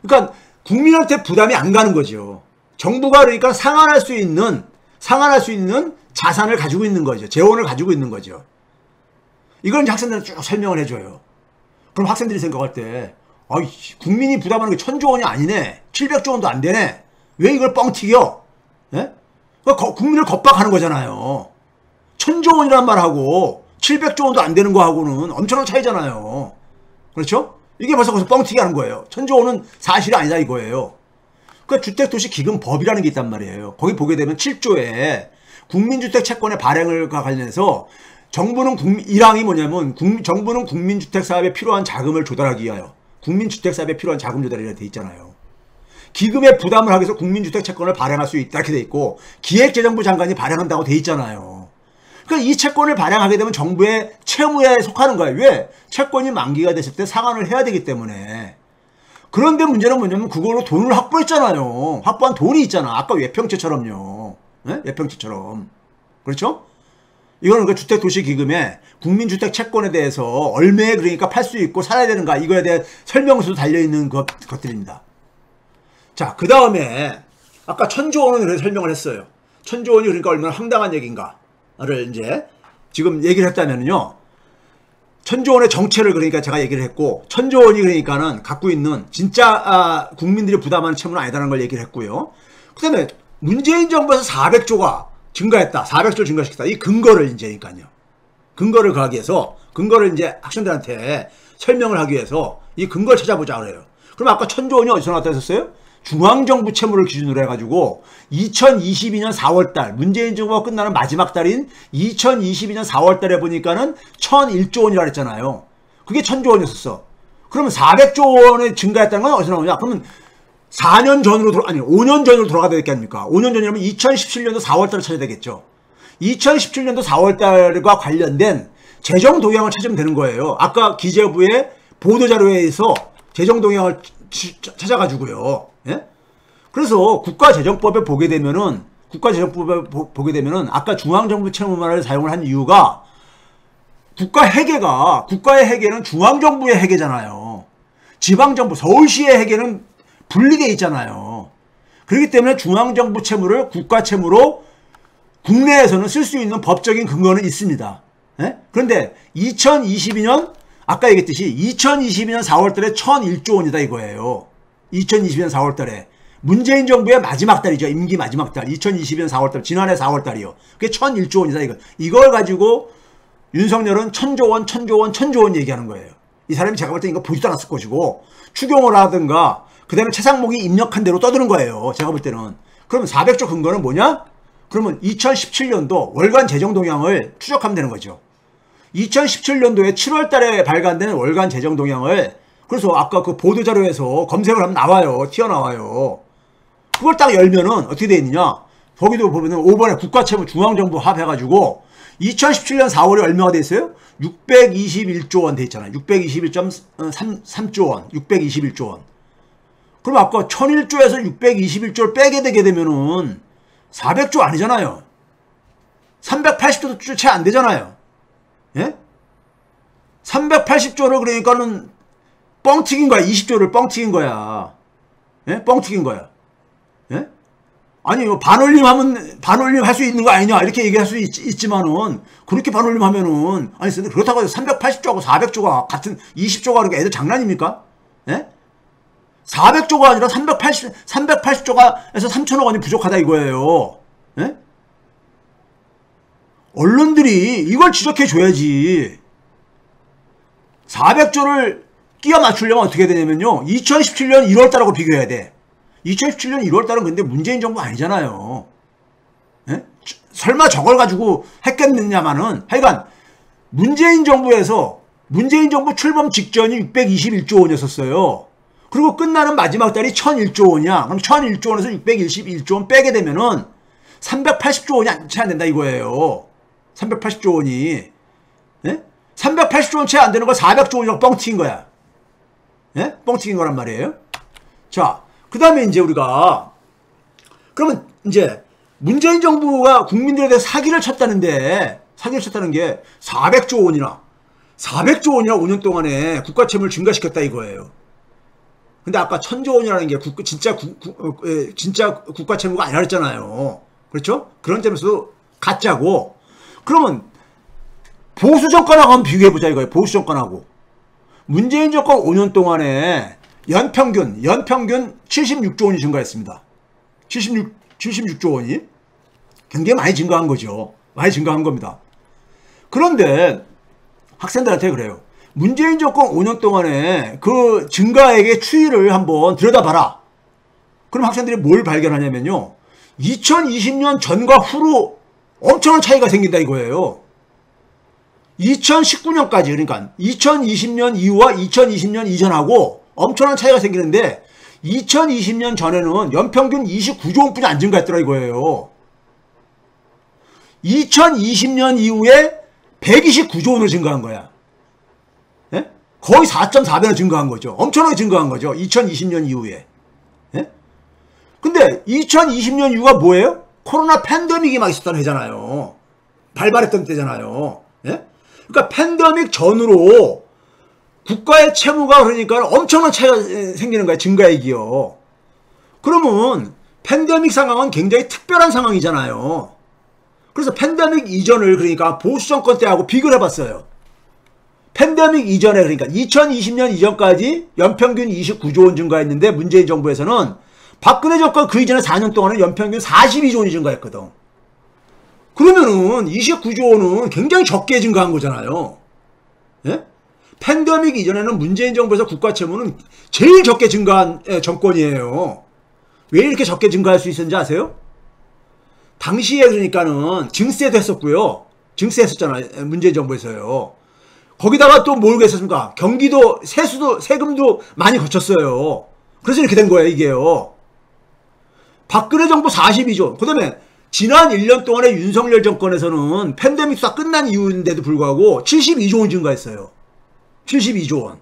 그러니까 국민한테 부담이 안 가는 거죠. 정부가 그러니까 상환할 수 있는 자산을 가지고 있는 거죠. 재원을 가지고 있는 거죠. 이걸 이제 학생들한테 쭉 설명을 해줘요. 그럼 학생들이 생각할 때 국민이 부담하는 게 1000조 원이 아니네. 700조 원도 안 되네. 왜 이걸 뻥 튀겨? 예? 국민을 겁박하는 거잖아요. 1000조 원이란 말하고 700조 원도 안 되는 거하고는 엄청난 차이잖아요. 그렇죠? 이게 벌써 거기서 뻥튀기 하는 거예요. 1000조 원은 사실이 아니다 이거예요. 그러니까 주택도시기금법이라는 게 있단 말이에요. 거기 보게 되면 7조에 국민주택 채권의 발행을 관련해서 정부는 1항이 뭐냐면 정부는 국민주택 사업에 필요한 자금을 조달하기 위하여 국민주택 사업에 필요한 자금 조달이라고 돼 있잖아요. 기금에 부담을 하기 위해서 국민주택 채권을 발행할 수 있다 이렇게 돼 있고 기획재정부 장관이 발행한다고 돼 있잖아요. 그러니까 이 채권을 발행하게 되면 정부의 채무에 속하는 거예요. 왜? 채권이 만기가 됐을 때 상환을 해야 되기 때문에. 그런데 문제는 뭐냐면 그걸로 돈을 확보했잖아요. 확보한 돈이 있잖아. 아까 외평채처럼요. 네? 외평채처럼. 그렇죠? 이거는 그 주택도시기금에 국민주택 채권에 대해서 얼마에 그러니까 팔 수 있고 살아야 되는가 이거에 대한 설명서도 달려있는 것들입니다. 자, 그 다음에 아까 1000조 원은 그래서 설명을 했어요. 1000조 원이 그러니까 얼마나 황당한 얘기인가를 이제 지금 얘기를 했다면요. 1000조 원의 정체를 그러니까 제가 얘기를 했고 1000조 원이 그러니까는 갖고 있는 진짜 국민들이 부담하는 채무는 아니다라는 걸 얘기를 했고요. 그 다음에 문재인 정부에서 400조가 증가했다. 400조를 증가시켰다. 이 근거를 이제니까요. 근거를 가기 위해서 근거를 이제 학생들한테 설명을 하기 위해서 이 근거를 찾아보자 그래요. 그럼 아까 1000조 원이 어디서 나왔다 했었어요? 중앙정부 채무를 기준으로 해가지고 2022년 4월달 문재인 정부가 끝나는 마지막 달인 2022년 4월달에 보니까는 1001조 원이라 그랬잖아요. 그게 1000조 원이었어. 그러면 400조 원의 증가했다는 건 어디서 나오냐? 그러면 4년 전으로 아니 5년 전으로 돌아가야 될 게 아닙니까? 5년 전이라면 2017년도 4월달을 찾아야 되겠죠. 2017년도 4월달과 관련된 재정 동향을 찾으면 되는 거예요. 아까 기재부의 보도자료에서 재정 동향을 찾아가지고요. 예? 그래서 국가재정법에 보게 되면은 아까 중앙정부 채무만을 사용을 한 이유가 국가의 회계는 중앙정부의 회계잖아요. 지방정부, 서울시의 회계는 분리되어 있잖아요. 그렇기 때문에 중앙정부 채무를 국가채무로 국내에서는 쓸 수 있는 법적인 근거는 있습니다. 예? 그런데 2022년 아까 얘기했듯이 2022년 4월달에 1001조 원이다 이거예요. 2022년 4월달에 문재인 정부의 마지막 달이죠. 임기 마지막 달 2022년 4월달 지난해 4월달이요. 그게 1001조 원이다 이거. 이걸 가지고 윤석열은 1000조 원 얘기하는 거예요. 이 사람이 제가 볼 때 이거 보지도 않았을 것이고 추경을 하든가 그 다음에 최상목이 입력한 대로 떠드는 거예요. 제가 볼 때는. 그러면 400조 근거는 뭐냐? 그러면 2017년도 월간 재정 동향을 추적하면 되는 거죠. 2017년도에 7월 달에 발간된 월간 재정 동향을 그래서 아까 그 보도자료에서 검색을 하면 나와요. 튀어나와요. 그걸 딱 열면은 어떻게 되어 있느냐? 거기도 보면은 5번에 국가채무 중앙정부 합해가지고 2017년 4월에 얼마가 돼 있어요? 621조 원 돼 있잖아요. 621.3조 원. 621조 원. 그럼 아까 1001조에서 621조를 빼게 되게 되면은 400조 아니잖아요. 380조도 채 안 되잖아요. 예? 380조를 그러니까는 뻥튀긴 거야. 20조를 뻥튀긴 거야. 예? 뻥튀긴 거야. 예? 아니, 반올림 할 수 있는 거 아니냐. 이렇게 얘기할 수 있지만은, 그렇게 반올림 하면은, 아니, 그렇다고 해서 380조하고 400조가 같은 20조가 그러니까 애들 장난입니까? 예? 400조가 아니라 380조가 해서 3천억 원이 부족하다 이거예요. 예? 언론들이 이걸 지적해 줘야지. 400조를 끼워 맞추려면 어떻게 되냐면요. 2017년 1월달하고 비교해야 돼. 2017년 1월달은 근데 문재인 정부 아니잖아요. 예? 설마 저걸 가지고 했겠느냐마는 하여간 문재인 정부 출범 직전이 621조 원이었어요. 그리고 끝나는 마지막 달이 1001조 원이야. 그럼 1001조 원에서 621조 원 빼게 되면은 380조 원이 채 안 된다 이거예요. 380조 원이. 예? 380조 원 채 안 되는 거 400조 원이라고 뻥튀긴 거야. 예? 뻥튀긴 거란 말이에요. 자, 그 다음에 이제 우리가 그러면 이제 문재인 정부가 국민들에 대해 사기를 쳤다는 게 400조 원이나 5년 동안에 국가 채무를 증가시켰다 이거예요. 근데 아까 1000조 원이라는 게 진짜 국가 채무가 아니라 했잖아요. 그렇죠? 그런 점에서 가짜고. 그러면 보수 정권하고 한번 비교해보자 이거예요. 보수 정권하고. 문재인 정권 5년 동안에 연평균 76조 원이 증가했습니다. 76조 원이 굉장히 많이 증가한 거죠. 많이 증가한 겁니다. 그런데 학생들한테 그래요. 문재인 정권 5년 동안에 그 증가액의 추이를 한번 들여다봐라. 그럼 학생들이 뭘 발견하냐면요. 2020년 전과 후로 엄청난 차이가 생긴다 이거예요. 2019년까지 그러니까 2020년 이후와 2020년 이전하고 엄청난 차이가 생기는데 2020년 전에는 연평균 29조 원뿐이 안 증가했더라 이거예요. 2020년 이후에 129조 원으로 증가한 거야. 예? 거의 4.4배나 증가한 거죠. 엄청나게 증가한 거죠. 2020년 이후에. 예? 근데 2020년 이후가 뭐예요? 코로나 팬데믹이 막 있었던 해잖아요. 발발했던 때잖아요. 예? 그러니까 팬데믹 전으로 국가의 채무가 그러니까 엄청난 차이가 생기는 거야. 증가액이요. 그러면 팬데믹 상황은 굉장히 특별한 상황이잖아요. 그래서 팬데믹 이전을 그러니까 보수 정권 때하고 비교를 해봤어요. 팬데믹 이전에 그러니까 2020년 이전까지 연평균 29조 원 증가했는데 문재인 정부에서는 박근혜 정권 그 이전에 4년 동안은 연평균 42조 원이 증가했거든. 그러면은 29조 원은 굉장히 적게 증가한 거잖아요. 예? 팬데믹 이전에는 문재인 정부에서 국가 채무는 제일 적게 증가한 정권이에요. 왜 이렇게 적게 증가할 수 있었는지 아세요? 당시에 그러니까는 증세도 했었고요. 증세 했었잖아요. 문재인 정부에서요. 거기다가 또 뭘 했었습니까? 경기도 세금도 많이 거쳤어요. 그래서 이렇게 된 거예요, 이게요. 박근혜 정부 42조. 그 다음에 지난 1년 동안의 윤석열 정권에서는 팬데믹 수사 끝난 이후인데도 불구하고 72조 원 증가했어요. 72조 원.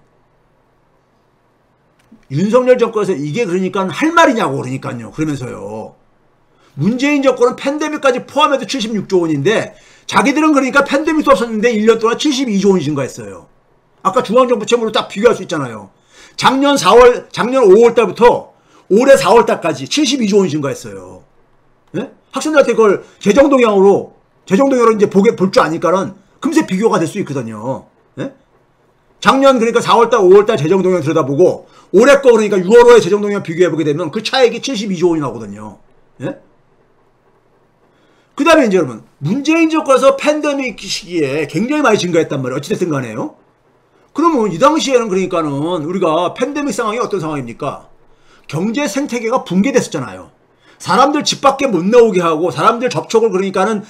윤석열 정권에서 이게 그러니까 할 말이냐고 그러니까요. 그러면서요. 문재인 정권은 팬데믹까지 포함해도 76조 원인데 자기들은 그러니까 팬데믹도 없었는데 1년 동안 72조 원이 증가했어요. 아까 중앙정부 채무로 딱 비교할 수 있잖아요. 작년 5월 달부터 올해 4월 달까지 72조 원이 증가했어요. 예? 학생들한테 그걸 재정동향으로 이제 볼 줄 아니까는 금세 비교가 될 수 있거든요. 예? 작년 그러니까 4월 달, 5월 달 재정동향 들여다보고 올해 거 그러니까 6월 5월 재정동향 비교해보게 되면 그 차액이 72조 원이 나오거든요. 예? 그 다음에 이제 여러분, 문재인 정권에서 팬데믹 시기에 굉장히 많이 증가했단 말이에요. 어찌됐든 간에요. 그러면 이 당시에는 그러니까는 우리가 팬데믹 상황이 어떤 상황입니까? 경제 생태계가 붕괴됐었잖아요. 사람들 집 밖에 못 나오게 하고 사람들 접촉을 그러니까는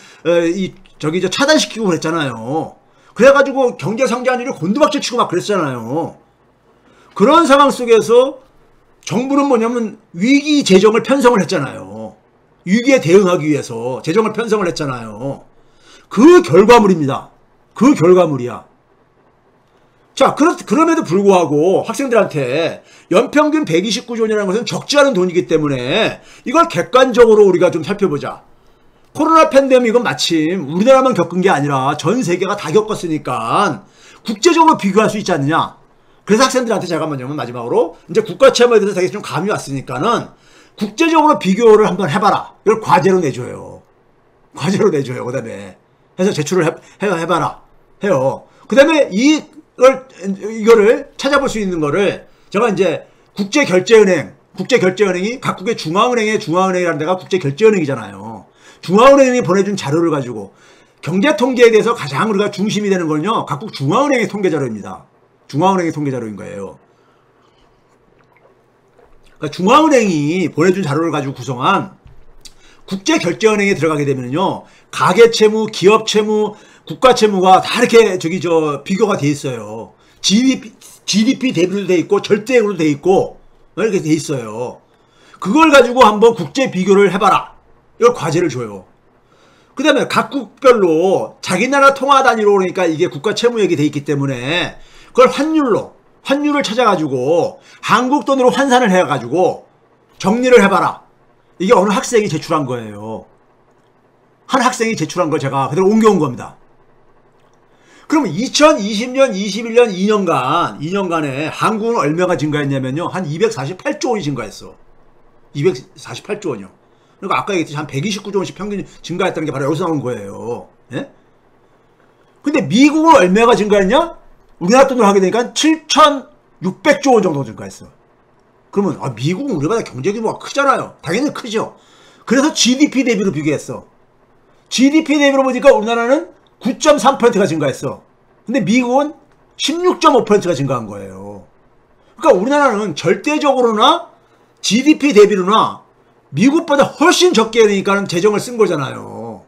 차단시키고 그랬잖아요. 그래가지고 경제 성장률이 곤두박질 치고 막 그랬잖아요. 그런 상황 속에서 정부는 뭐냐면 위기 재정을 편성을 했잖아요. 위기에 대응하기 위해서 재정을 편성을 했잖아요. 그 결과물입니다. 그 결과물이야. 자, 그럼에도 불구하고 학생들한테 연평균 129조 원이라는 것은 적지 않은 돈이기 때문에 이걸 객관적으로 우리가 좀 살펴보자. 코로나 팬데믹은 마침 우리나라만 겪은 게 아니라 전 세계가 다 겪었으니까 국제적으로 비교할 수 있지 않느냐. 그래서 학생들한테 제가 뭐냐면 마지막으로 이제 국가 채무에 대해서 되게 좀 감이 왔으니까는 국제적으로 비교를 한번 해봐라. 이걸 과제로 내줘요. 과제로 내줘요. 그 다음에 해서 제출을 해봐라. 해요. 그 다음에 이거를 찾아볼 수 있는 거를 제가 이제 국제결제은행이 각국의 중앙은행이라는 데가 국제결제은행이잖아요. 중앙은행이 보내준 자료를 가지고 경제통계에 대해서 가장 우리가 중심이 되는 건요. 각국 중앙은행의 통계자료입니다. 중앙은행의 통계자료인 거예요. 그러니까 중앙은행이 보내준 자료를 가지고 구성한 국제결제은행에 들어가게 되면요. 가계채무, 기업채무, 국가채무가 다 이렇게 비교가 돼 있어요. GDP 대비로 돼 있고 절대액으로 돼 있고 이렇게 돼 있어요. 그걸 가지고 한번 국제 비교를 해봐라. 이걸 과제를 줘요. 그 다음에 각국별로 자기 나라 통화 단위로 그러니까 이게 국가 채무액이 돼 있기 때문에 그걸 환율을 찾아가지고 한국 돈으로 환산을 해가지고 정리를 해봐라. 이게 어느 학생이 제출한 거예요. 한 학생이 제출한 걸 제가 그대로 옮겨온 겁니다. 그러면 2020년, 21년 2년간에 한국은 얼마가 증가했냐면요. 한 248조 원이 증가했어. 248조 원이요. 그러니까 아까 얘기했듯이 한 129조 원씩 평균 증가했다는 게 바로 여기서 나오는 거예요. 예? 근데 미국은 얼마가 증가했냐? 우리나라 돈으로 하게 되니까 7,600조 원 정도 증가했어. 그러면 미국은 우리보다 경제 규모가 크잖아요. 당연히 크죠. 그래서 GDP 대비로 비교했어. GDP 대비로 보니까 우리나라는 9.3%가 증가했어. 근데 미국은 16.5%가 증가한 거예요. 그러니까 우리나라는 절대적으로나 GDP 대비로나 미국보다 훨씬 적게 되니까 재정을 쓴 거잖아요.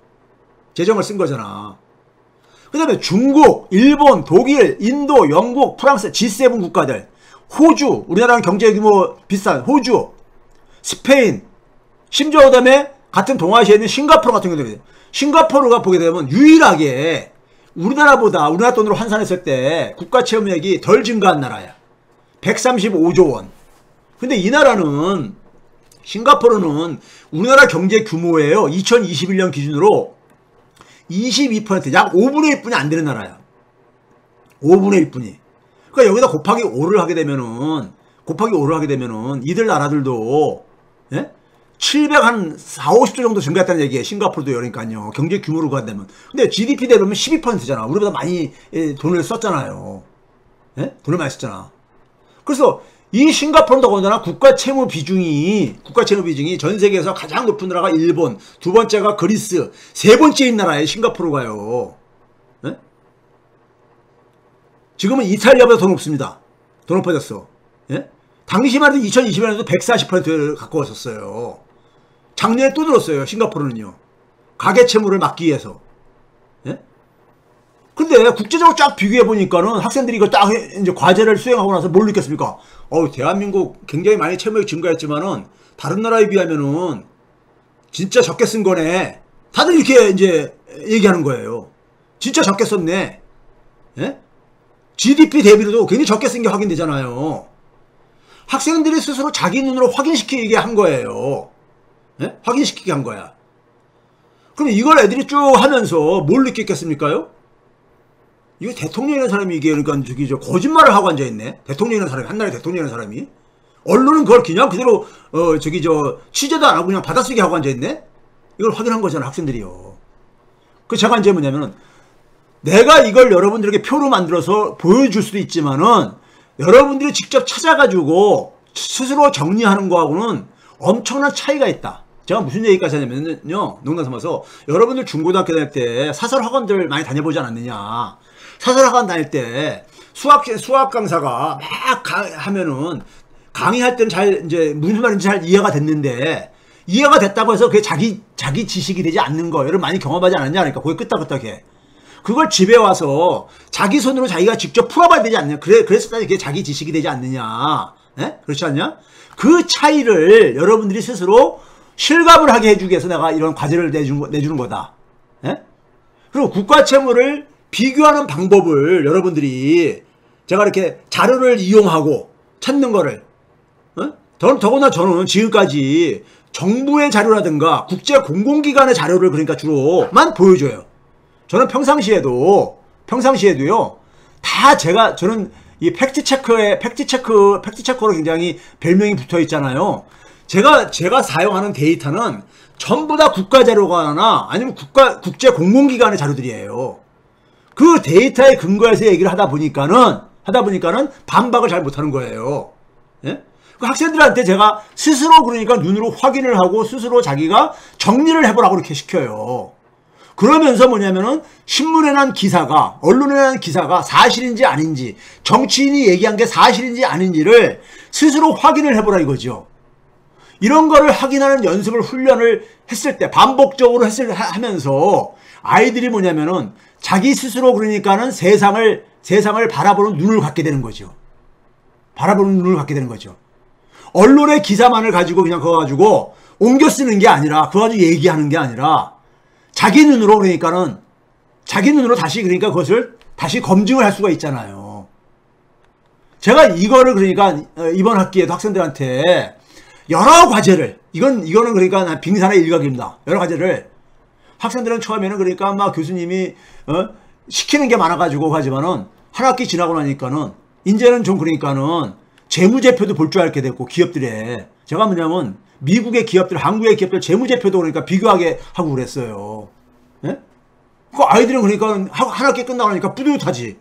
재정을 쓴 거잖아. 그 다음에 중국, 일본, 독일, 인도, 영국, 프랑스, G7 국가들, 호주, 우리나라랑 경제 규모 비슷한 호주, 스페인, 심지어 그 다음에 같은 동아시아에 있는 싱가포르 같은 경우도 싱가포르가 보게 되면 유일하게 우리나라 돈으로 환산했을 때 국가 채무액이 덜 증가한 나라야. 135조 원. 근데 이 나라는 싱가포르는 우리나라 경제 규모예요. 2021년 기준으로 22%, 약 5분의 1뿐이 안 되는 나라야. 5분의 1뿐이. 그러니까 여기다 곱하기 5를 하게 되면은 이들 나라들도 예? 740, 50조 정도 증가했다는 얘기예요. 싱가포르도 그러니까요. 경제 규모로 간다면. 근데 GDP 대비면 12%잖아. 우리보다 많이 돈을 썼잖아요. 예? 돈을 많이 썼잖아. 그래서 이 싱가포르는 더군다나 국가 채무 비중이 전 세계에서 가장 높은 나라가 일본, 두 번째가 그리스, 세 번째인 나라예요. 싱가포르가요. 예? 지금은 이탈리아보다 더 높습니다. 더 높아졌어. 예? 당시만 해도 2020년에도 140%를 갖고 왔었어요. 작년에 또 늘었어요. 싱가포르는요. 가계채무를 막기 위해서. 예? 근데 국제적으로 쫙 비교해 보니까는 학생들이 이걸 딱 이제 과제를 수행하고 나서 뭘 느꼈습니까? 대한민국 굉장히 많이 채무액 증가했지만은 다른 나라에 비하면은 진짜 적게 쓴 거네. 다들 이렇게 이제 얘기하는 거예요. 진짜 적게 썼네. 예? GDP 대비로도 굉장히 적게 쓴 게 확인되잖아요. 학생들이 스스로 자기 눈으로 확인시키게 한 거예요. 예? 확인시키게 한 거야. 그럼 이걸 애들이 쭉 하면서 뭘 느꼈겠습니까요? 이거 대통령이라는 사람이 이게 그러니까 저 거짓말을 하고 앉아있네. 대통령이라는 사람이, 한나라의 대통령이라는 사람이. 언론은 그걸 그냥 그대로 취재도 안 하고 그냥 받아쓰기 하고 앉아있네. 이걸 확인한 거잖아, 학생들이요. 그 제가 이제 뭐냐면은 내가 이걸 여러분들에게 표로 만들어서 보여줄 수도 있지만은 여러분들이 직접 찾아가지고 스스로 정리하는 거하고는 엄청난 차이가 있다. 제가 무슨 얘기까지 하냐면요, 농담 삼아서 여러분들 중고등학교 다닐 때 사설 학원들 많이 다녀보지 않았느냐. 사설 학원 다닐 때 수학 강사가 막 하면은 강의할 때는 잘 이제 무슨 말인지 잘 이해가 됐는데 이해가 됐다고 해서 그게 자기 지식이 되지 않는 거 여러분 많이 경험하지 않았냐. 그러니까 거기 끄떡끄떡해. 그걸 집에 와서 자기 손으로 자기가 직접 풀어봐야 되지 않느냐. 그랬을 때 그게 자기 지식이 되지 않느냐. 예? 그렇지 않냐? 그 차이를 여러분들이 스스로 실감을 하게 해주기 위해서 내가 이런 과제를 내주는 거다. 예? 그리고 국가 채무를 비교하는 방법을 여러분들이 제가 이렇게 자료를 이용하고 찾는 거를 더구나 저는 지금까지 정부의 자료라든가 국제 공공기관의 자료를 그러니까 주로만 보여줘요. 저는 평상시에도요 다 저는 이 팩트체커로 굉장히 별명이 붙어 있잖아요. 제가 사용하는 데이터는 전부 다 국가 자료가나 아니면 국제 공공기관의 자료들이에요. 그 데이터에 근거해서 얘기를 하다 보니까는 반박을 잘 못하는 거예요. 예? 그 학생들한테 제가 스스로 그러니까 눈으로 확인을 하고 스스로 자기가 정리를 해보라고 이렇게 시켜요. 그러면서 뭐냐면은 신문에 난 기사가, 언론에 난 기사가 사실인지 아닌지, 정치인이 얘기한 게 사실인지 아닌지를 스스로 확인을 해보라 이거죠. 이런 거를 확인하는 연습을 훈련을 했을 때 반복적으로 하면서 아이들이 뭐냐면은 자기 스스로 그러니까는 세상을 바라보는 눈을 갖게 되는 거죠. 바라보는 눈을 갖게 되는 거죠. 언론의 기사만을 가지고 그냥 그거 가지고 옮겨 쓰는 게 아니라 그거 가지고 얘기하는 게 아니라 자기 눈으로 그러니까는 자기 눈으로 다시 그러니까 그것을 다시 검증을 할 수가 있잖아요. 제가 이거를 그러니까 이번 학기에도 학생들한테 여러 과제를 이거는 그러니까 빙산의 일각입니다. 여러 과제를 학생들은 처음에는 그러니까 막 교수님이 시키는 게 많아가지고 하지만은 한 학기 지나고 나니까는 이제는 좀 그러니까는 재무제표도 볼 줄 알게 됐고 기업들에 제가 뭐냐면 미국의 기업들, 한국의 기업들 재무제표도 그러니까 비교하게 하고 그랬어요. 예? 그 아이들은 그러니까 한 학기 끝나고 나니까 뿌듯하지.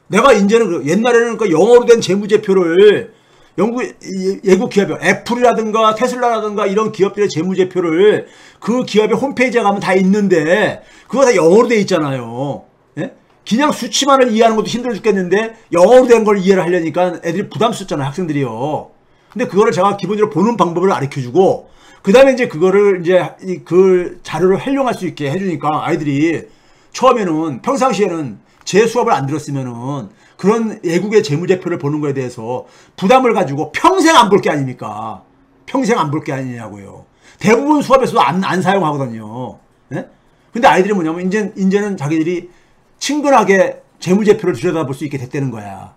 내가 이제는 옛날에는 그 영어로 된 재무제표를 외국 기업이 애플이라든가 테슬라라든가 이런 기업들의 재무제표를 그 기업의 홈페이지에 가면 다 있는데 그거 다 영어로 돼 있잖아요. 예? 그냥 수치만을 이해하는 것도 힘들어 죽겠는데 영어로 된 걸 이해를 하려니까 애들이 부담스럽잖아요, 학생들이요. 근데 그거를 제가 기본적으로 보는 방법을 가르쳐주고 그 다음에 이제 그거를 이제 그 자료를 활용할 수 있게 해주니까 아이들이 처음에는 평상시에는 제 수업을 안 들었으면은 그런 외국의 재무제표를 보는 거에 대해서 부담을 가지고 평생 안 볼 게 아닙니까? 평생 안 볼 게 아니냐고요. 대부분 수업에서도 안 사용하거든요. 예? 근데 아이들이 뭐냐면 이제는 자기들이 친근하게 재무제표를 들여다볼 수 있게 됐다는 거야.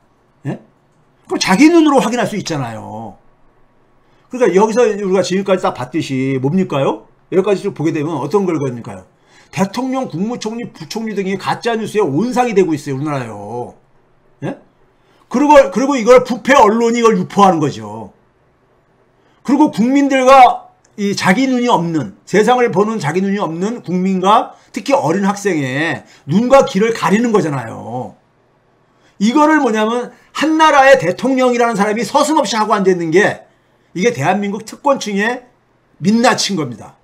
예? 그럼 자기 눈으로 확인할 수 있잖아요. 그러니까 여기서 우리가 지금까지 딱 봤듯이 뭡니까요? 여기까지 쭉 보게 되면 어떤 걸 거니까요? 대통령, 국무총리, 부총리 등이 가짜뉴스의 온상이 되고 있어요, 우리나라요. 예? 그리고 이걸 부패 언론이 이걸 유포하는 거죠. 그리고 국민들과 이 자기 눈이 없는, 세상을 보는 자기 눈이 없는 국민과 특히 어린 학생의 눈과 귀를 가리는 거잖아요. 이거를 뭐냐면 한 나라의 대통령이라는 사람이 서슴없이 하고 앉아있는 게 이게 대한민국 특권층의 민낯인 겁니다.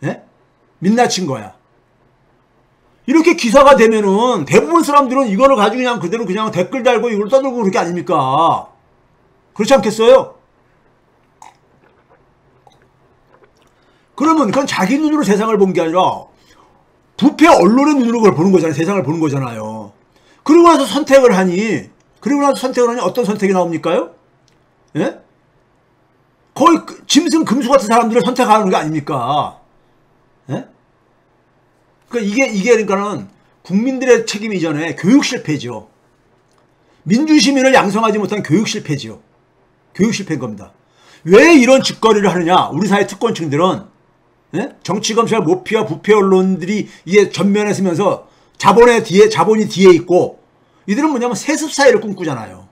예? 민낯인 거야. 이렇게 기사가 되면은 대부분 사람들은 이거를 가지고 그냥 그대로 그냥 댓글 달고 이걸 떠들고 그럴 게 아닙니까? 그렇지 않겠어요? 그러면 그건 자기 눈으로 세상을 본 게 아니라 부패 언론의 눈으로 그걸 보는 거잖아요. 세상을 보는 거잖아요. 그러고 나서 선택을 하니 어떤 선택이 나옵니까요? 예? 거의 짐승 금수 같은 사람들을 선택하는 게 아닙니까? 예? 그러니까 이게 그러니까는 국민들의 책임 이전에 교육 실패죠. 민주시민을 양성하지 못한 교육 실패죠. 교육 실패인 겁니다. 왜 이런 짓거리를 하느냐? 우리 사회 특권층들은 예? 정치검찰 모피와 부패 언론들이 이게 전면에 서면서 자본이 뒤에 있고 이들은 뭐냐면 세습 사회를 꿈꾸잖아요.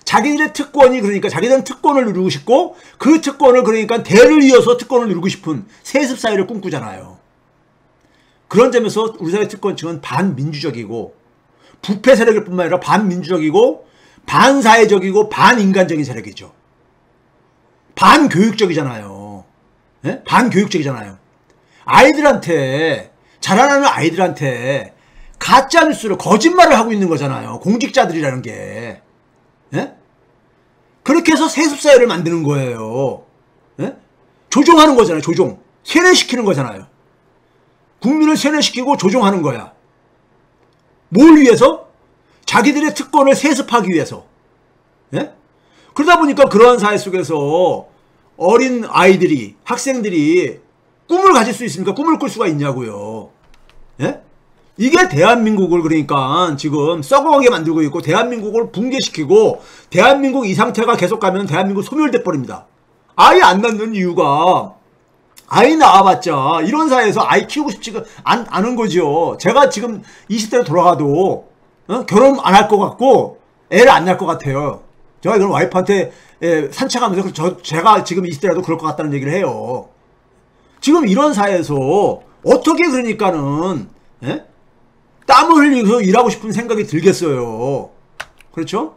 자기들의 특권이 그러니까 자기들은 특권을 누리고 싶고 그 특권을 그러니까 대를 이어서 특권을 누리고 싶은 세습 사회를 꿈꾸잖아요. 그런 점에서 우리 사회 특권층은 반민주적이고 부패 세력일 뿐만 아니라 반민주적이고 반사회적이고 반인간적인 세력이죠. 반교육적이잖아요. 예? 반교육적이잖아요. 아이들한테 자라나는 아이들한테 가짜뉴스를 거짓말을 하고 있는 거잖아요. 공직자들이라는 게. 예? 그렇게 해서 세습사회를 만드는 거예요. 예? 조종하는 거잖아요. 조종. 세뇌시키는 거잖아요. 국민을 세뇌시키고 조종하는 거야. 뭘 위해서? 자기들의 특권을 세습하기 위해서. 예? 그러다 보니까 그러한 사회 속에서 어린 아이들이, 학생들이 꿈을 가질 수 있습니까? 꿈을 꿀 수가 있냐고요. 예? 이게 대한민국을 그러니까 지금 썩어가게 만들고 있고 대한민국을 붕괴시키고 대한민국 이 상태가 계속 가면 대한민국 소멸돼 버립니다. 아이 안 낳는 이유가 아이 낳아봤자 이런 사회에서 아이 키우고 싶지가 않은 거죠. 제가 지금 20대로 돌아가도 결혼 안 할 것 같고 애를 안 낳을 것 같아요. 제가 이런 와이프한테 산책하면서 제가 지금 20대라도 그럴 것 같다는 얘기를 해요. 지금 이런 사회에서 어떻게 그러니까는 예? 땀을 흘리면서 일하고 싶은 생각이 들겠어요. 그렇죠?